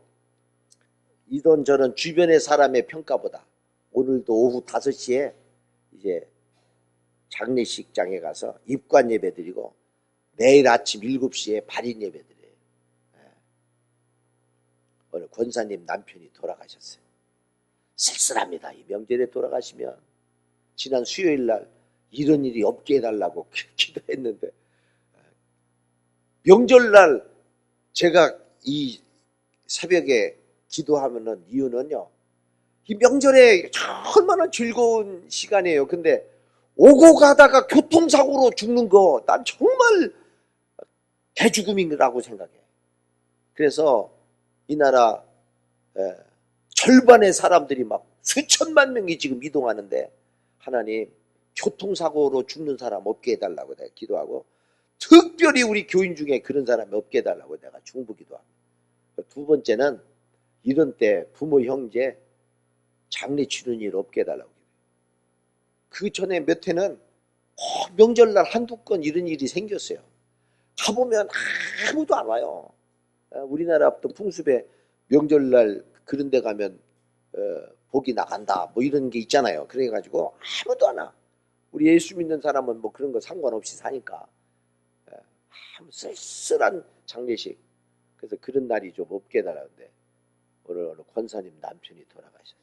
이런저런 주변의 사람의 평가보다 오늘도 오후 5시에 이제 장례식장에 가서 입관 예배 드리고 내일 아침 7시에 발인 예배 드려요. 오늘 권사님 남편이 돌아가셨어요. 쓸쓸합니다. 이 명절에 돌아가시면. 지난 수요일 날 이런 일이 없게 해달라고 기도했는데 명절날 제가 이 새벽에 기도하는 이유는요. 이 명절에 얼마나 즐거운 시간이에요. 근데 오고 가다가 교통사고로 죽는 거 난 정말 대죽음이라고 생각해. 그래서 이 나라 절반의 사람들이 막 수천만 명이 지금 이동하는데 하나님 교통사고로 죽는 사람 없게 해달라고 내가 기도하고 특별히 우리 교인 중에 그런 사람이 없게 해달라고 내가 중보기도합니다. 두 번째는 이런 때 부모 형제 장례 치르는 일 없게 해달라고. 그 전에 몇 해는 명절날 한두 건 이런 일이 생겼어요. 가보면 아무도 안 와요. 우리나라 어떤 풍습에 명절날 그런 데 가면 복이 나간다 뭐 이런 게 있잖아요. 그래가지고 아무도 안 와. 우리 예수 믿는 사람은 뭐 그런 거 상관없이 사니까 아무 쓸쓸한 장례식. 그래서 그런 날이 좀 없게 해달라는데 오늘 권사님 남편이 돌아가셨어요.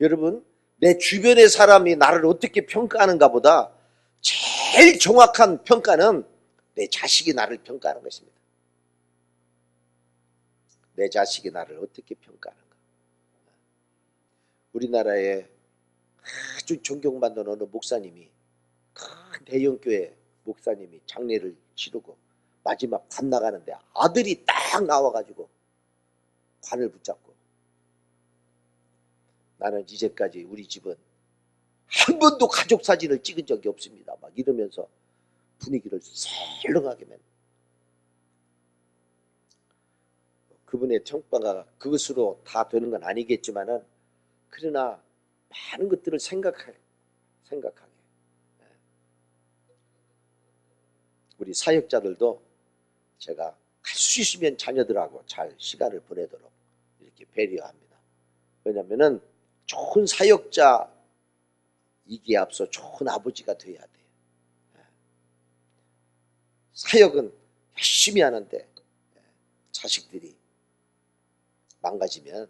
여러분, 내 주변의 사람이 나를 어떻게 평가하는가 보다 제일 정확한 평가는 내 자식이 나를 평가하는 것입니다. 내 자식이 나를 어떻게 평가하는가. 우리나라에 아주 존경받는 어느 목사님이 큰 대형교회 목사님이 장례를 치르고 마지막 관 나가는데 아들이 딱 나와가지고 관을 붙잡고 나는 이제까지 우리 집은 한 번도 가족 사진을 찍은 적이 없습니다. 막 이러면서 분위기를 썰렁하게 맨. 그분의 평가가 그것으로 다 되는 건 아니겠지만은 그러나 많은 것들을 생각하게. 우리 사역자들도 제가 갈 수 있으면 자녀들하고 잘 시간을 보내도록 이렇게 배려합니다. 왜냐하면은 좋은 사역자이기에 앞서 좋은 아버지가 돼야 돼요. 사역은 열심히 하는데 자식들이 망가지면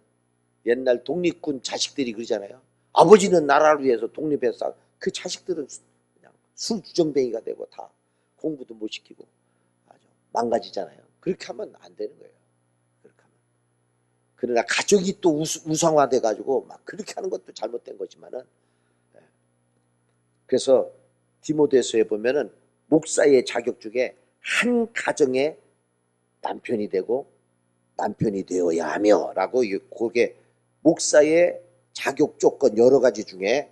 옛날 독립군 자식들이 그러잖아요. 아버지는 나라를 위해서 독립해서 그 자식들은 그냥 술주정뱅이가 되고 다 공부도 못 시키고 아주 망가지잖아요. 그렇게 하면 안 되는 거예요. 그렇게 하면. 그러나 가족이 또 우상화돼 가지고 막 그렇게 하는 것도 잘못된 거지만은, 그래서 디모데서에 보면은 목사의 자격 중에 한 가정의 남편이 되고 남편이 되어야 하며 라고, 그게 목사의 자격 조건 여러 가지 중에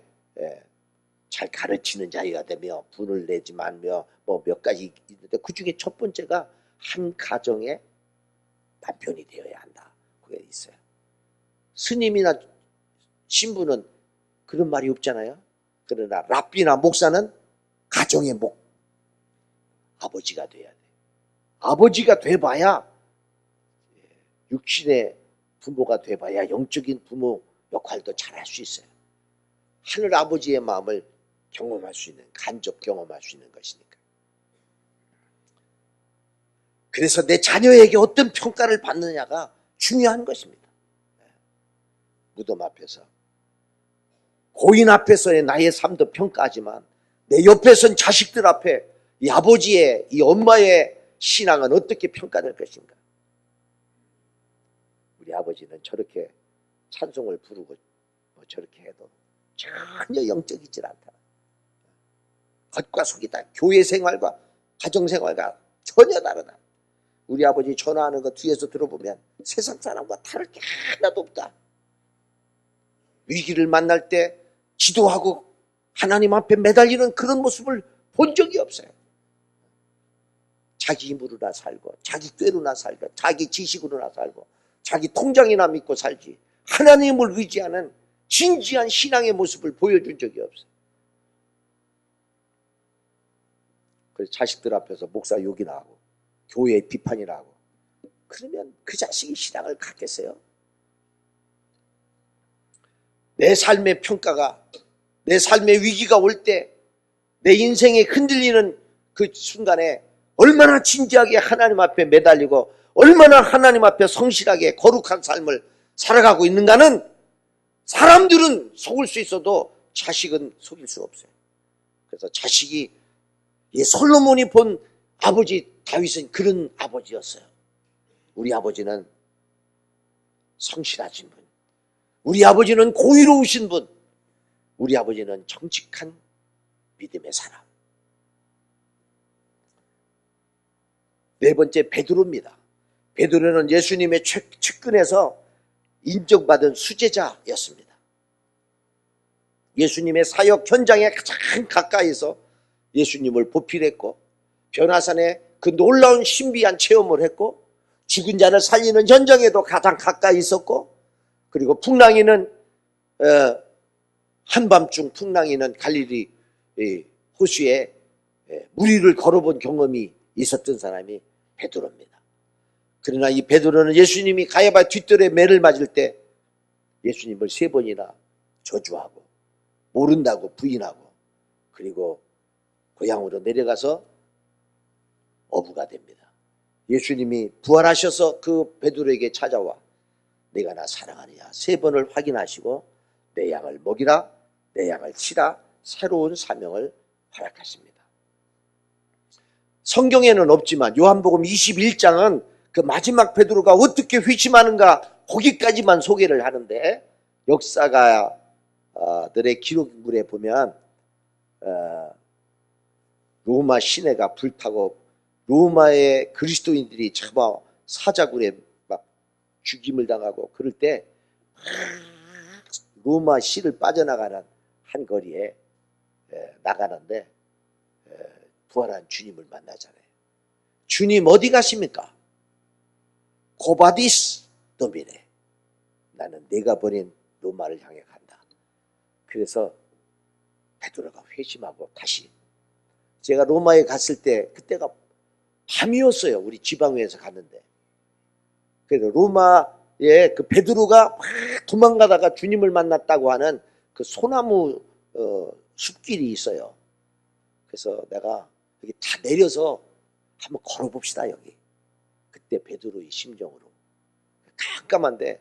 잘 가르치는 자가 되며 분을 내지 말며 뭐 몇 가지 있는데, 그 중에 첫 번째가 한 가정의 남편이 되어야 한다. 그게 있어요. 스님이나 신부는 그런 말이 없잖아요. 그러나 랍비나 목사는 가정의 아버지가 돼야 돼. 아버지가 돼봐야, 육신의 부모가 돼봐야 영적인 부모 역할도 잘할 수 있어요. 하늘 아버지의 마음을 경험할 수 있는, 간접 경험할 수 있는 것이니까. 그래서 내 자녀에게 어떤 평가를 받느냐가 중요한 것입니다. 무덤 앞에서, 고인 앞에서의 나의 삶도 평가하지만 내 옆에 선 자식들 앞에 이 아버지의, 이 엄마의 신앙은 어떻게 평가될 것인가. 우리 아버지는 저렇게 찬송을 부르고 뭐 저렇게 해도 전혀 영적이질 않다. 겉과 속이 다 교회 생활과 가정 생활과 전혀 다르다. 우리 아버지 전화하는 거 뒤에서 들어보면 세상 사람과 다를 게 하나도 없다. 위기를 만날 때 기도하고 하나님 앞에 매달리는 그런 모습을 본 적이 없어요. 자기 힘으로나 살고, 자기 꾀로나 살고, 자기 지식으로나 살고, 자기 통장이나 믿고 살지, 하나님을 의지하는 진지한 신앙의 모습을 보여준 적이 없어요. 그래서 자식들 앞에서 목사 욕이나 하고 교회 비판이나 하고, 그러면 그 자식이 신앙을 갖겠어요? 내 삶의 평가가, 내 삶의 위기가 올 때, 내 인생에 흔들리는 그 순간에 얼마나 진지하게 하나님 앞에 매달리고 얼마나 하나님 앞에 성실하게 거룩한 삶을 살아가고 있는가는 사람들은 속을 수 있어도 자식은 속일 수 없어요. 그래서 자식이, 이 솔로몬이 본 아버지 다윗은 그런 아버지였어요. 우리 아버지는 성실하신 분, 우리 아버지는 고의로우신 분, 우리 아버지는 정직한 믿음의 사람. 네 번째, 베드로입니다. 베드로는 예수님의 측근에서 인정받은 수제자였습니다. 예수님의 사역 현장에 가장 가까이서 예수님을 보필했고, 변화산에 그 놀라운 신비한 체험을 했고, 죽은 자를 살리는 현장에도 가장 가까이 있었고, 그리고 풍랑이는 한밤중 풍랑이는 갈릴리 호수에 무리를 걸어본 경험이 있었던 사람이 베드로입니다. 그러나 이 베드로는 예수님이 가야바 뒷뜰에 매를 맞을 때 예수님을 3번이나 저주하고 모른다고 부인하고, 그리고 고향으로 내려가서 어부가 됩니다. 예수님이 부활하셔서 그 베드로에게 찾아와 내가 나 사랑하느냐 3번을 확인하시고 내 양을 먹이라, 내 양을 치라, 새로운 사명을 허락하십니다. 성경에는 없지만 요한복음 21장은 그 마지막 베드로가 어떻게 회심하는가 거기까지만 소개를 하는데, 역사가들의 기록물에 보면 로마 시내가 불타고 로마의 그리스도인들이 잡아 사자굴에 막 죽임을 당하고 그럴 때 로마 시를 빠져나가는 한 거리에 나가는데 부활한 주님을 만나잖아요. 주님 어디 가십니까? 고바디스 도미네. 나는 내가 보낸 로마를 향해 간다. 그래서 베드로가 회심하고 다시, 제가 로마에 갔을 때 그때가 밤이었어요. 우리 지방회에서 갔는데. 그래서 로마에 그 베드로가 막 도망가다가 주님을 만났다고 하는 그 소나무 숲길이 있어요. 그래서 내가 여기 다 내려서 한번 걸어봅시다 여기. 그때 베드로의 심정으로 깜깜한데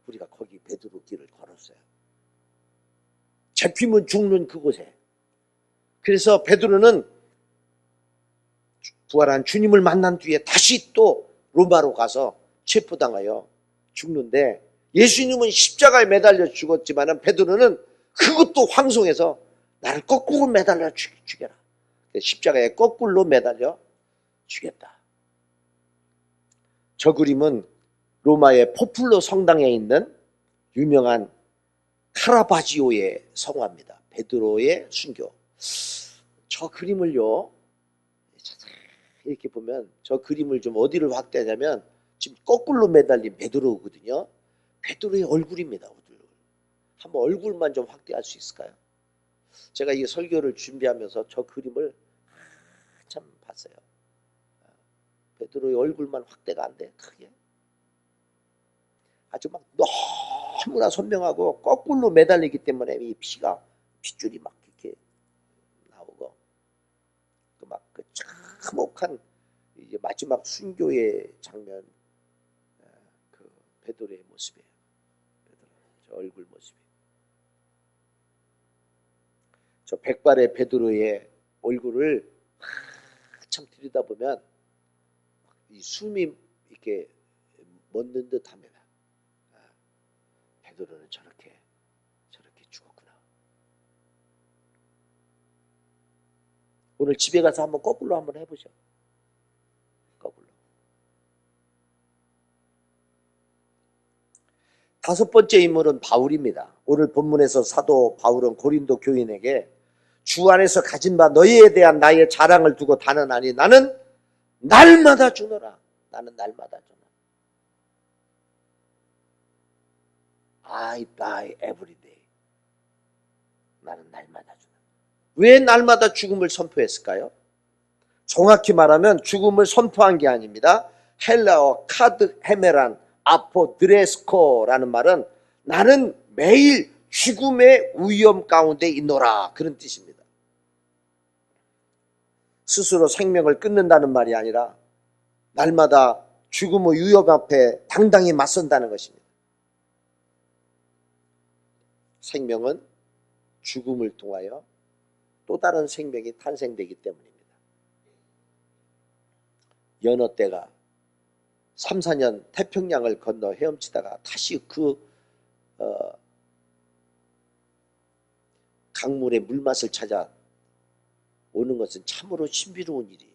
우리가 거기 베드로 길을 걸었어요. 잡히면 죽는 그곳에. 그래서 베드로는 부활한 주님을 만난 뒤에 다시 또 로마로 가서 체포당하여 죽는데, 예수님은 십자가에 매달려 죽었지만 베드로는 그것도 황송해서 나를 거꾸로 매달려 죽여라. 십자가에 거꾸로 매달려 죽였다. 저 그림은 로마의 포플로 성당에 있는 유명한 카라바지오의 성화입니다. 베드로의 순교. 저 그림을요, 이렇게 보면 저 그림을 좀 어디를 확대하냐면 지금 거꾸로 매달린 베드로거든요. 베드로의 얼굴입니다. 한번 얼굴만 좀 확대할 수 있을까요? 제가 이 설교를 준비하면서 저 그림을 한참 봤어요. 베드로의 얼굴만 확대가 안 돼, 크게. 아주 막 너무나 선명하고 거꾸로 매달리기 때문에 이 핏줄이 막 이렇게 나오고, 그 참혹한 이제 마지막 순교의 장면, 그 베드로의 모습이에요. 저 얼굴 모습이. 저 백발의 베드로의 얼굴을 한참 들여다보면 이 숨이 이렇게 멎는 듯합니다. 베드로는 저렇게 죽었구나. 오늘 집에 가서 한번 거꾸로 한번 해보죠. 거꾸로. 다섯 번째 인물은 바울입니다. 오늘 본문에서 사도 바울은 고린도 교인에게 주 안에서 가진 바 너희에 대한 나의 자랑을 두고 단언하니 나는 날마다 주노라. 나는 날마다 주노라. I die every day. 나는 날마다 주노라. 왜 날마다 죽음을 선포했을까요? 정확히 말하면 죽음을 선포한 게 아닙니다. 헬라어 카드 헤메란 아포드레스코라는 말은 나는 매일 죽음의 위험 가운데 있노라, 그런 뜻입니다. 스스로 생명을 끊는다는 말이 아니라 날마다 죽음의 위험 앞에 당당히 맞선다는 것입니다. 생명은 죽음을 통하여 또 다른 생명이 탄생되기 때문입니다. 여느 때가 3, 4년 태평양을 건너 헤엄치다가 다시 그 강물의 물맛을 찾아 오는 것은 참으로 신비로운 일이에요.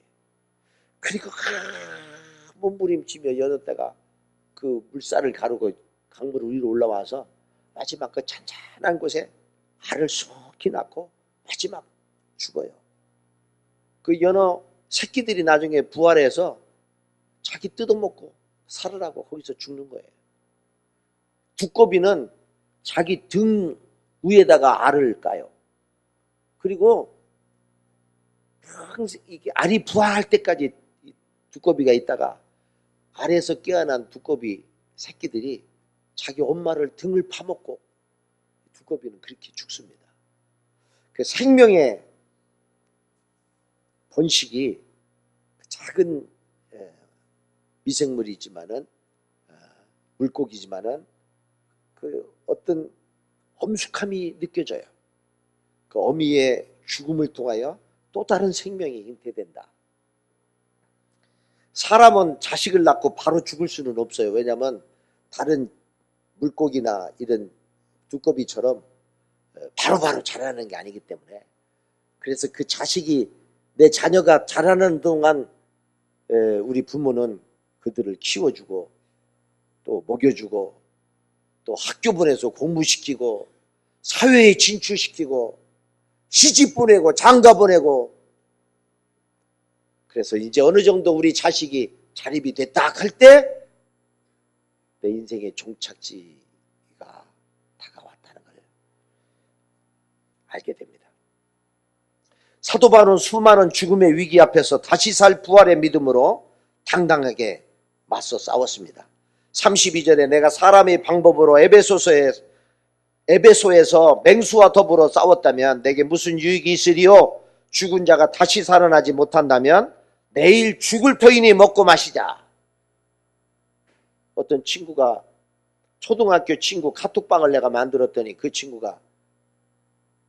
그리고 몸부림치며 여느 때가 그 물살을 가르고 강물 위로 올라와서 마지막 그 잔잔한 곳에 알을 쏙히 낳고 마지막 죽어요. 그 연어 새끼들이 나중에 부활해서 자기 뜯어먹고 살으라고 거기서 죽는 거예요. 두꺼비는 자기 등 위에다가 알을 까요. 그리고 항상 이게 알이 부화할 때까지 두꺼비가 있다가 알에서 깨어난 두꺼비 새끼들이 자기 엄마를 등을 파먹고 두꺼비는 그렇게 죽습니다. 그 생명의 번식이 작은 미생물이지만은 물고기지만은 그 어떤 엄숙함이 느껴져요. 그 어미의 죽음을 통하여 또 다른 생명이 잉태된다. 사람은 자식을 낳고 바로 죽을 수는 없어요. 왜냐하면 다른 물고기나 이런 두꺼비처럼 바로바로 자라는 게 아니기 때문에. 그래서 그 자식이, 내 자녀가 자라는 동안 우리 부모는 그들을 키워주고 또 먹여주고 또 학교 보내서 공부시키고 사회에 진출시키고 시집 보내고 장가 보내고. 그래서 이제 어느 정도 우리 자식이 자립이 됐다 할 때 내 인생의 종착지가 다가왔다는 걸 알게 됩니다. 사도 바울은 수많은 죽음의 위기 앞에서 다시 살 부활의 믿음으로 당당하게 맞서 싸웠습니다. 32절에 내가 사람의 방법으로 에베소에서 맹수와 더불어 싸웠다면 내게 무슨 유익이 있으리요? 죽은 자가 다시 살아나지 못한다면 내일 죽을 터이니 먹고 마시자. 어떤 친구가 초등학교 친구 카톡방을 내가 만들었더니 그 친구가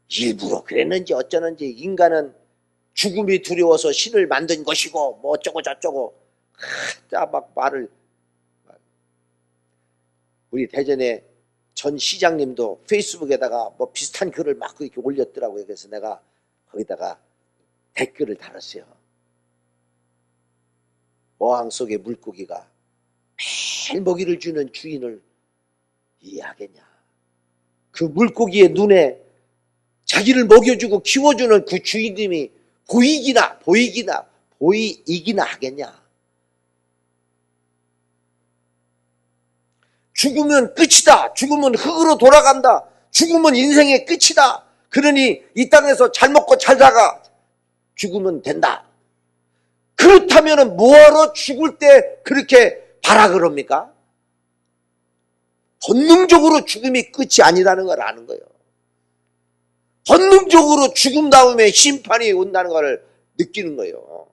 일부러 그랬는지 어쩌는지 인간은 죽음이 두려워서 신을 만든 것이고 뭐 어쩌고 저쩌고 막 말을. 우리 대전에 전 시장님도 페이스북에다가 뭐 비슷한 글을 막 이렇게 올렸더라고요. 그래서 내가 거기다가 댓글을 달았어요. 어항 속의 물고기가 매일 먹이를 주는 주인을 이해하겠냐. 그 물고기의 눈에 자기를 먹여주고 키워주는 그 주인님이 보이기나 하겠냐. 죽으면 끝이다. 죽으면 흙으로 돌아간다. 죽으면 인생의 끝이다. 그러니 이 땅에서 잘 먹고 잘 살아 죽으면 된다. 그렇다면 뭐하러 죽을 때 그렇게 발악을 합니까? 본능적으로 죽음이 끝이 아니라는 걸 아는 거예요. 본능적으로 죽음 다음에 심판이 온다는 걸 느끼는 거예요.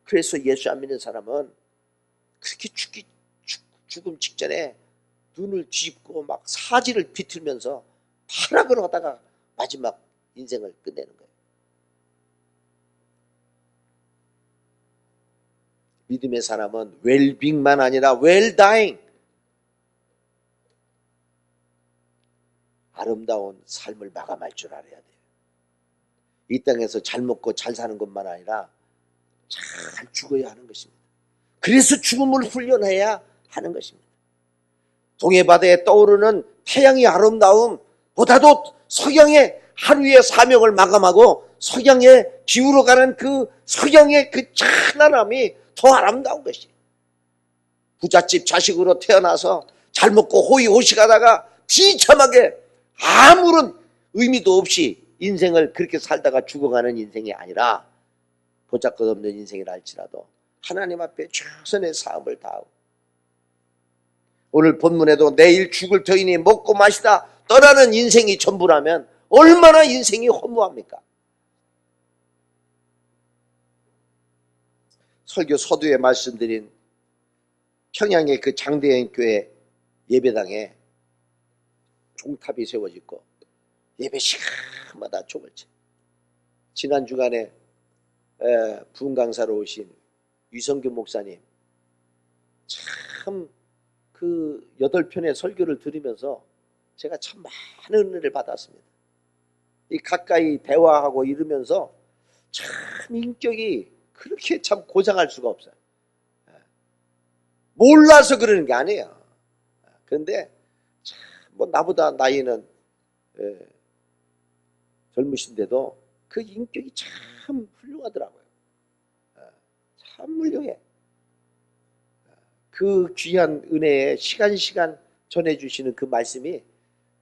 그래서 예수 안 믿는 사람은 그렇게 죽음 직전에 눈을 뒤집고 막 사지를 비틀면서 발악을 하다가 마지막 인생을 끝내는 거예요. 믿음의 사람은 웰빙만 아니라 웰다잉, 아름다운 삶을 마감할 줄 알아야 돼요. 이 땅에서 잘 먹고 잘 사는 것만 아니라 잘 죽어야 하는 것입니다. 그래서 죽음을 훈련해야 하는 것입니다. 동해바다에 떠오르는 태양의 아름다움보다도 석양의 하루의 사명을 마감하고 석양에 기울어가는 그 석양의 그 찬란함이 더 아름다운 것이. 부잣집 자식으로 태어나서 잘 먹고 호의호식하다가 비참하게 아무런 의미도 없이 인생을 그렇게 살다가 죽어가는 인생이 아니라 보잘것없는 인생이라 할지라도 하나님 앞에 최선의 삶을 다하고, 오늘 본문에도 내일 죽을 터이니 먹고 마시다 떠나는 인생이 전부라면 얼마나 인생이 허무합니까? 설교 서두에 말씀드린 평양의 그 장대현 교회 예배당에 종탑이 세워지고 예배 시간마다 춤을 춰. 지난 주간에 부흥 강사로 오신 유성규 목사님 참 그 8편의 설교를 들으면서 제가 참 많은 은혜를 받았습니다. 이 가까이 대화하고 이러면서 참 인격이 그렇게 참 고상할 수가 없어요. 몰라서 그러는 게 아니에요. 그런데 참 뭐 나보다 나이는 젊으신데도 그 인격이 참 훌륭하더라고요. 참 훌륭해. 그 귀한 은혜에 시간 전해주시는 그 말씀이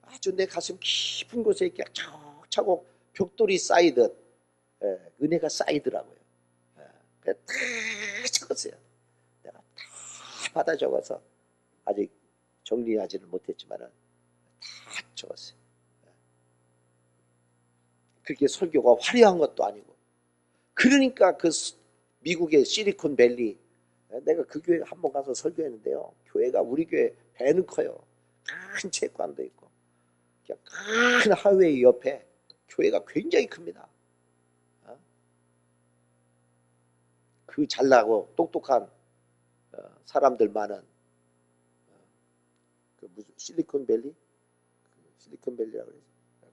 아주 내 가슴 깊은 곳에 이렇게 차곡차곡 벽돌이 쌓이듯 은혜가 쌓이더라고요. 다 적었어요. 내가 다 받아 적어서 아직 정리하지는 못했지만 다 적었어요. 그렇게 설교가 화려한 것도 아니고, 그러니까 그 미국의 실리콘밸리, 내가 그 교회 한번 가서 설교했는데요. 교회가 우리 교회 배는 커요. 큰 체육관도 있고 큰 하웨이 옆에 교회가 굉장히 큽니다. 그 잘나고 똑똑한 사람들 많은 그 무슨 실리콘밸리라고 그러죠.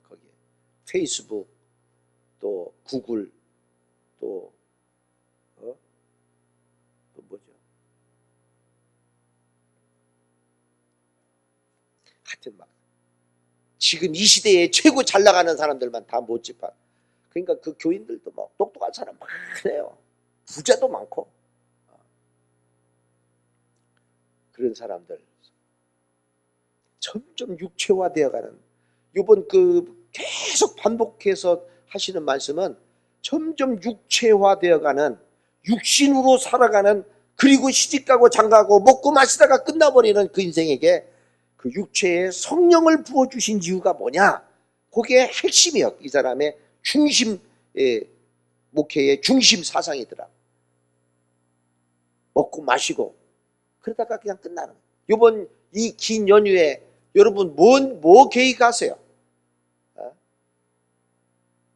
거기에 페이스북, 또 구글, 또 뭐죠? 하여튼 막 지금 이 시대에 최고 잘 나가는 사람들만 다 모집한. 그러니까 그 교인들도 막 똑똑한 사람 많아요. 부자도 많고. 그런 사람들 점점 육체화되어가는, 이번 그 계속 반복해서 하시는 말씀은 점점 육체화되어가는, 육신으로 살아가는, 그리고 시집가고 장가고 먹고 마시다가 끝나버리는 그 인생에게 그 육체에 성령을 부어주신 이유가 뭐냐? 그게 핵심이요. 이 사람의 중심, 목회의 중심 사상이더라. 먹고 마시고 그러다가 그냥 끝나는. 이번 이 긴 연휴에 여러분 뭐 계획하세요?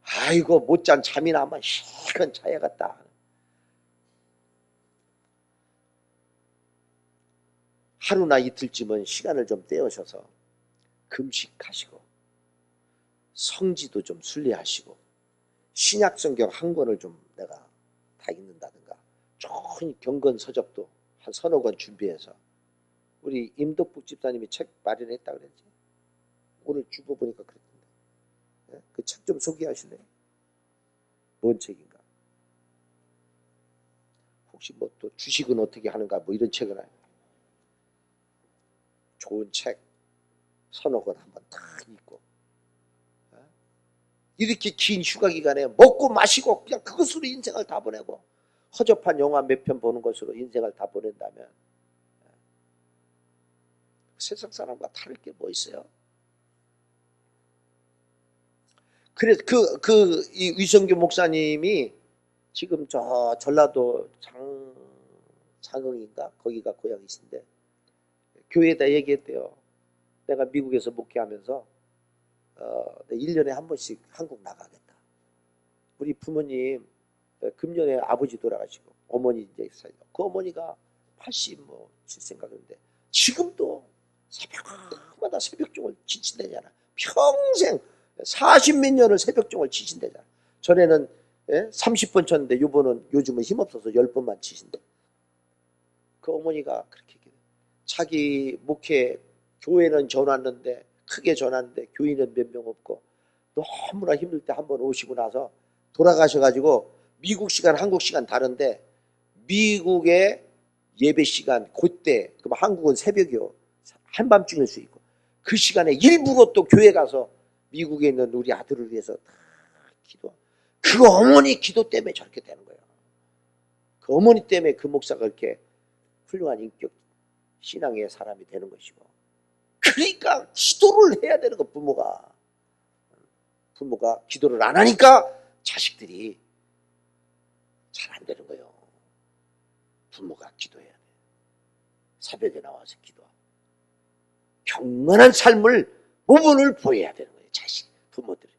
아이고 못잔 잠이나 한번 실컷 자야겠다. 하루나 이틀쯤은 시간을 좀 떼어셔서 금식하시고 성지도 좀 순례하시고 신약 성경 한 권을 좀 내가 다 읽는다든가 좋은 경건 서적도 한 서너 권 준비해서 우리 임덕북 집사님이 책 마련했다 그랬지. 오늘 주보 보니까 그랬던데. 그 책 좀 소개하실래요? 뭔 책인가? 혹시 뭐 또 주식은 어떻게 하는가 뭐 이런 책은 아니에요. 좋은 책 서너 권 한번 다 읽고 이렇게 긴 휴가 기간에 먹고 마시고 그냥 그것으로 인생을 다 보내고 허접한 영화 몇 편 보는 것으로 인생을 다 보낸다면 세상 사람과 다를 게 뭐 있어요? 그래서 이 위성규 목사님이 지금 저 전라도 장흥인가 거기가 고향이신데 교회에다 얘기했대요. 내가 미국에서 목회하면서 1년에 한 번씩 한국 나가겠다. 우리 부모님 금년에 아버지 돌아가시고 어머니 이제 있어요. 그 어머니가 87세인가 그런데 지금도 새벽마다 새벽종을 지친다잖아. 평생 40몇 년을 새벽종을 치신대잖아. 전에는 30번 쳤는데 요즘은 힘없어서 10번만 치신대. 그 어머니가 그렇게 얘기해. 자기 목회 교회는 전왔는데 크게 전왔는데 교인은 몇 명 없고 너무나 힘들 때 한 번 오시고 나서 돌아가셔가지고 미국 시간 한국 시간 다른데 미국의 예배 시간 그때 그럼 한국은 새벽이요. 한밤중일 수 있고 그 시간에 일부러 또 교회 가서 미국에 있는 우리 아들을 위해서 다 기도. 그 어머니 기도 때문에 저렇게 되는 거예요. 그 어머니 때문에 그 목사가 그렇게 훌륭한 인격 신앙의 사람이 되는 것이고. 그러니까 기도를 해야 되는 거 부모가 기도를 안 하니까 자식들이 잘 안 되는 거예요. 부모가 기도해야 돼. 새벽에 나와서 기도하고 평안한 삶을 모범을 보여야 되는 거예요. 자식, 부모들이.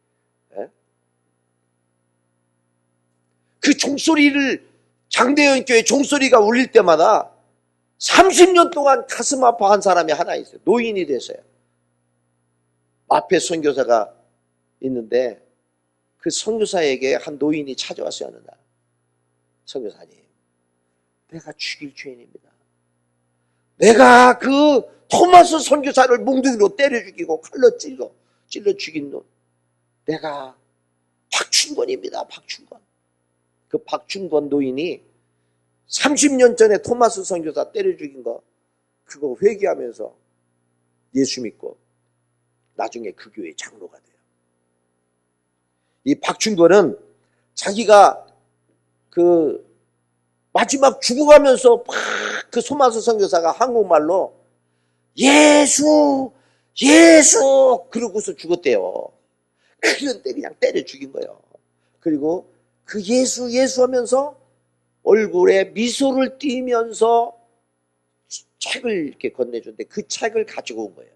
그 종소리를 장대현 교회 종소리가 울릴 때마다 30년 동안 가슴 아파한 사람이 하나 있어요. 노인이 됐어요. 앞에 선교사가 있는데 그 선교사에게 한 노인이 찾아왔어요. 어느 날. 선교사님, 내가 죽일 죄인입니다. 내가 그 토마스 선교사를 몽둥이로 때려 죽이고 칼로 찔러 죽인 놈. 내가 박충권입니다. 박충권. 그 박충권 노인이 30년 전에 토마스 선교사 때려 죽인 거 그거 회개하면서 예수 믿고 나중에 그 교회 장로가 돼요. 이 박충권은 자기가 그 마지막 죽어가면서 막 그 토마스 선교사가 한국말로 예수 그러고서 죽었대요. 그런데 그냥 때려 죽인 거예요. 그리고 그 예수 하면서 얼굴에 미소를 띠면서 책을 이렇게 건네줬는데 그 책을 가지고 온 거예요.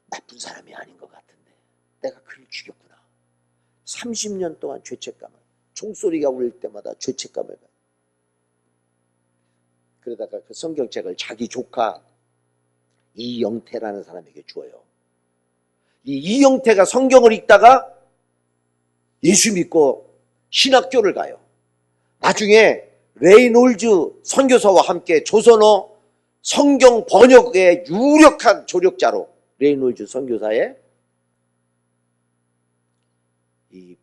나쁜 사람이 아닌 것 같은데 내가 그를 죽였구나. 30년 동안 죄책감을 총소리가 울릴 때마다 죄책감을 가요. 그러다가 그 성경책을 자기 조카 이영태라는 사람에게 주어요. 이 이영태가 성경을 읽다가 예수 믿고 신학교를 가요. 나중에 레이놀즈 선교사와 함께 조선어 성경 번역의 유력한 조력자로 레이놀즈 선교사의 이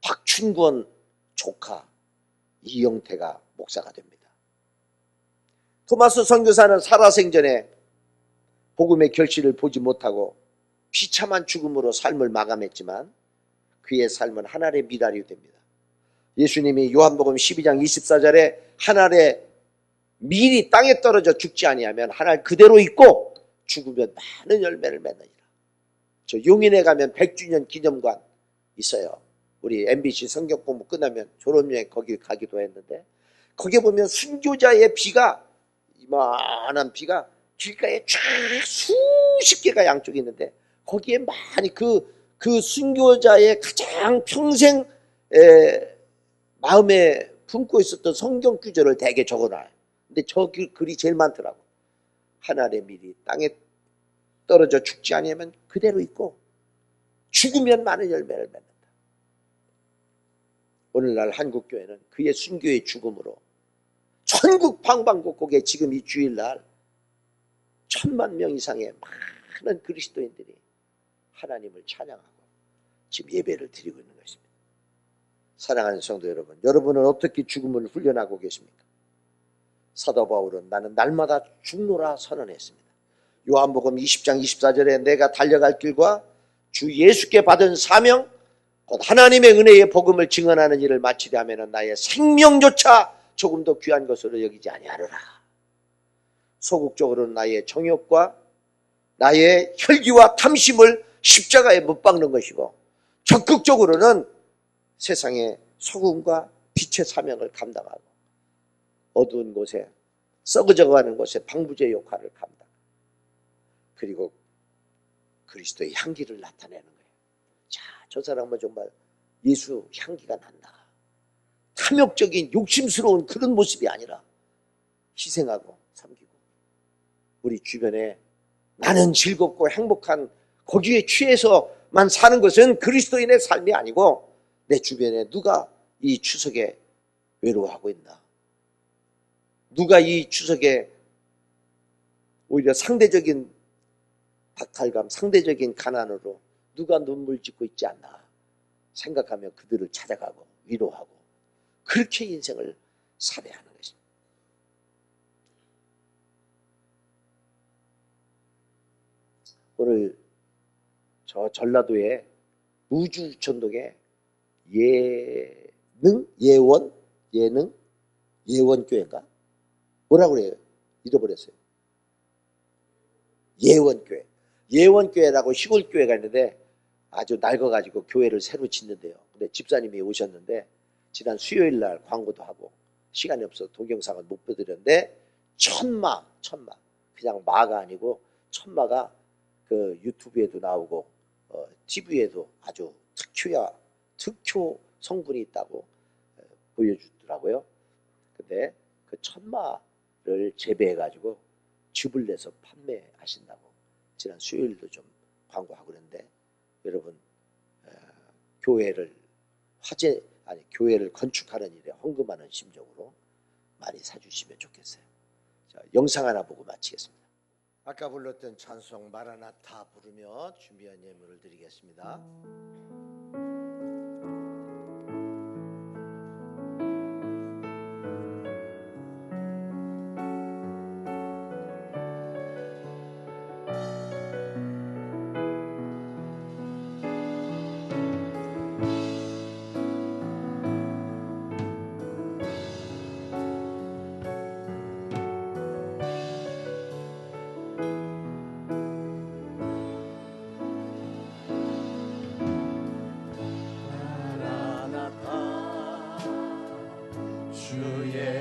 박춘권 조카 이영태가 목사가 됩니다. 토마스 선교사는 살아생전에 복음의 결실을 보지 못하고 비참한 죽음으로 삶을 마감했지만 그의 삶은 하늘의 미랄이 됩니다. 예수님이 요한복음 12장 24절에 하늘의 밀이 땅에 떨어져 죽지 아니하면 하늘 그대로 있고 죽으면 많은 열매를 맺느니라. 저 용인에 가면 100주년 기념관 있어요. 우리 MBC 성경 공부 끝나면 졸업여행 거기 가기도 했는데 거기에 보면 순교자의 피가 이만한 비가 길가에 쫙 수십 개가 양쪽에 있는데 거기에 많이 그 순교자의 가장 평생 마음에 품고 있었던 성경 구절을 대개 적어놔요. 근데 저 글이 제일 많더라고. 하늘의 밀이 땅에 떨어져 죽지 아니하면 그대로 있고 죽으면 많은 열매를 맺는다. 오늘날 한국교회는 그의 순교의 죽음으로 전국 방방곡곡에 지금 이 주일날 1000만 명 이상의 많은 그리스도인들이 하나님을 찬양하고 지금 예배를 드리고 있는 것입니다. 사랑하는 성도 여러분, 여러분은 어떻게 죽음을 훈련하고 계십니까? 사도 바울은 나는 날마다 죽노라 선언했습니다. 요한복음 20장 24절에 내가 달려갈 길과 주 예수께 받은 사명 곧 하나님의 은혜의 복음을 증언하는 일을 마치려 하면 나의 생명조차 조금 더 귀한 것으로 여기지 아니하리라. 소극적으로는 나의 정욕과 나의 혈기와 탐심을 십자가에 못 박는 것이고 적극적으로는 세상의 소금과 빛의 사명을 감당하고 어두운 곳에 썩어져가는 곳에 방부제 역할을 감당. 그리고 그리스도의 향기를 나타내는 거예요. 자, 저 사람은 정말 예수 향기가 난다. 탐욕적인 욕심스러운 그런 모습이 아니라 희생하고 섬기고 우리 주변에 나는 즐겁고 행복한 거기에 취해서만 사는 것은 그리스도인의 삶이 아니고 내 주변에 누가 이 추석에 외로워하고 있나? 누가 이 추석에 오히려 상대적인 박탈감, 상대적인 가난으로 누가 눈물 짓고 있지 않나 생각하며 그들을 찾아가고 위로하고 그렇게 인생을 살아야 하는 것입니다. 오늘 저 전라도의 우주천동에 예원교회인가? 뭐라고 그래요? 잃어버렸어요. 예원교회. 예원교회라고 시골교회가 있는데 아주 낡아가지고 교회를 새로 짓는데요. 근데 집사님이 오셨는데 지난 수요일 날 광고도 하고 시간이 없어서 동영상을 못 보여드렸는데 천마 그냥 마가 아니고 천마가 그 유튜브에도 나오고 TV에도 아주 특효 성분이 있다고 보여주더라고요. 근데 그 천마를 재배해가지고 즙을 내서 판매하신다고 지난 수요일도 좀 광고하고 그랬는데 여러분 교회를 교회를 건축하는 일에 헌금하는 심정으로 많이 사주시면 좋겠어요. 자, 영상 하나 보고 마치겠습니다. 아까 불렀던 찬송 마라나타 부르며 준비한 예물을 드리겠습니다.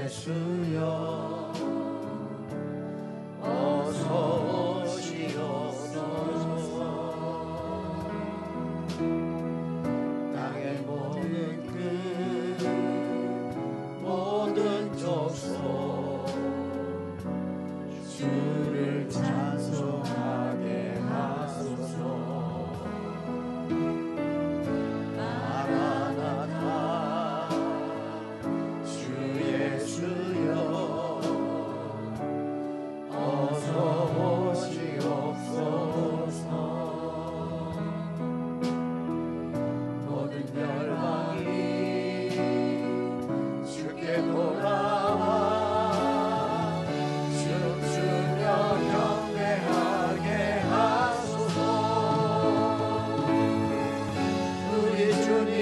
주여 어서 오시옵소서. 땅의 모든 끝 모든 족속 주를 찬송하게 하소서. 마라나타 주 예수여 어서 오시옵소서. 모든 열방이 주께 돌아와 춤추며 경배하게 하소서. 우리 주님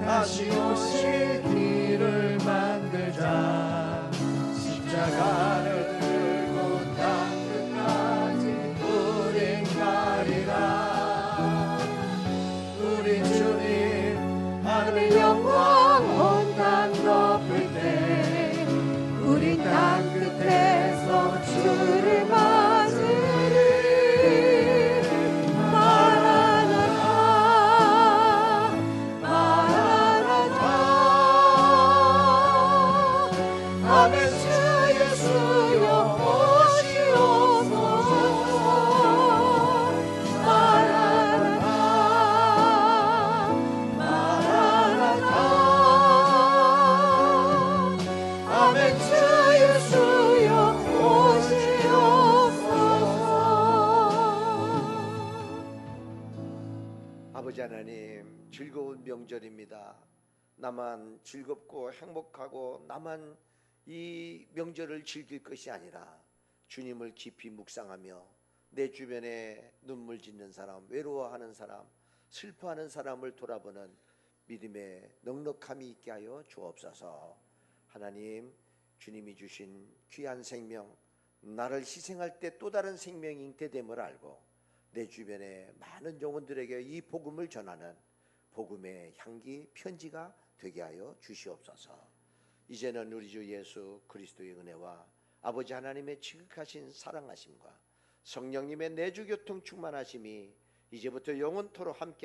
다시 오실 길을 만들자. 십자가를 들고 땅 끝까지 우린 가리라. 우리 주님 하늘 영광 온 땅 덮을 때 우리 땅 끝에서 주를 맞으리 마라나타 마라나타 아멘 주 예수여 오시옵소서 마라나타 마라나타 아멘 주 예수여 오시옵소서. 아버지 하나님, 즐거운 명절입니다. 나만 즐겁고 행복하고 나만 이 명절을 즐길 것이 아니라 주님을 깊이 묵상하며 내 주변에 눈물 짓는 사람, 외로워하는 사람, 슬퍼하는 사람을 돌아보는 믿음의 넉넉함이 있게 하여 주옵소서. 하나님, 주님이 주신 귀한 생명, 나를 희생할 때 또 다른 생명이 잉태됨을 알고 내 주변에 많은 영혼들에게 이 복음을 전하는 복음의 향기 편지가 되게 하여 주시옵소서. 이제는 우리 주 예수 그리스도의 은혜와 아버지 하나님의 지극하신 사랑하심과 성령님의 내주교통 충만하심이 이제부터 영원토록 함께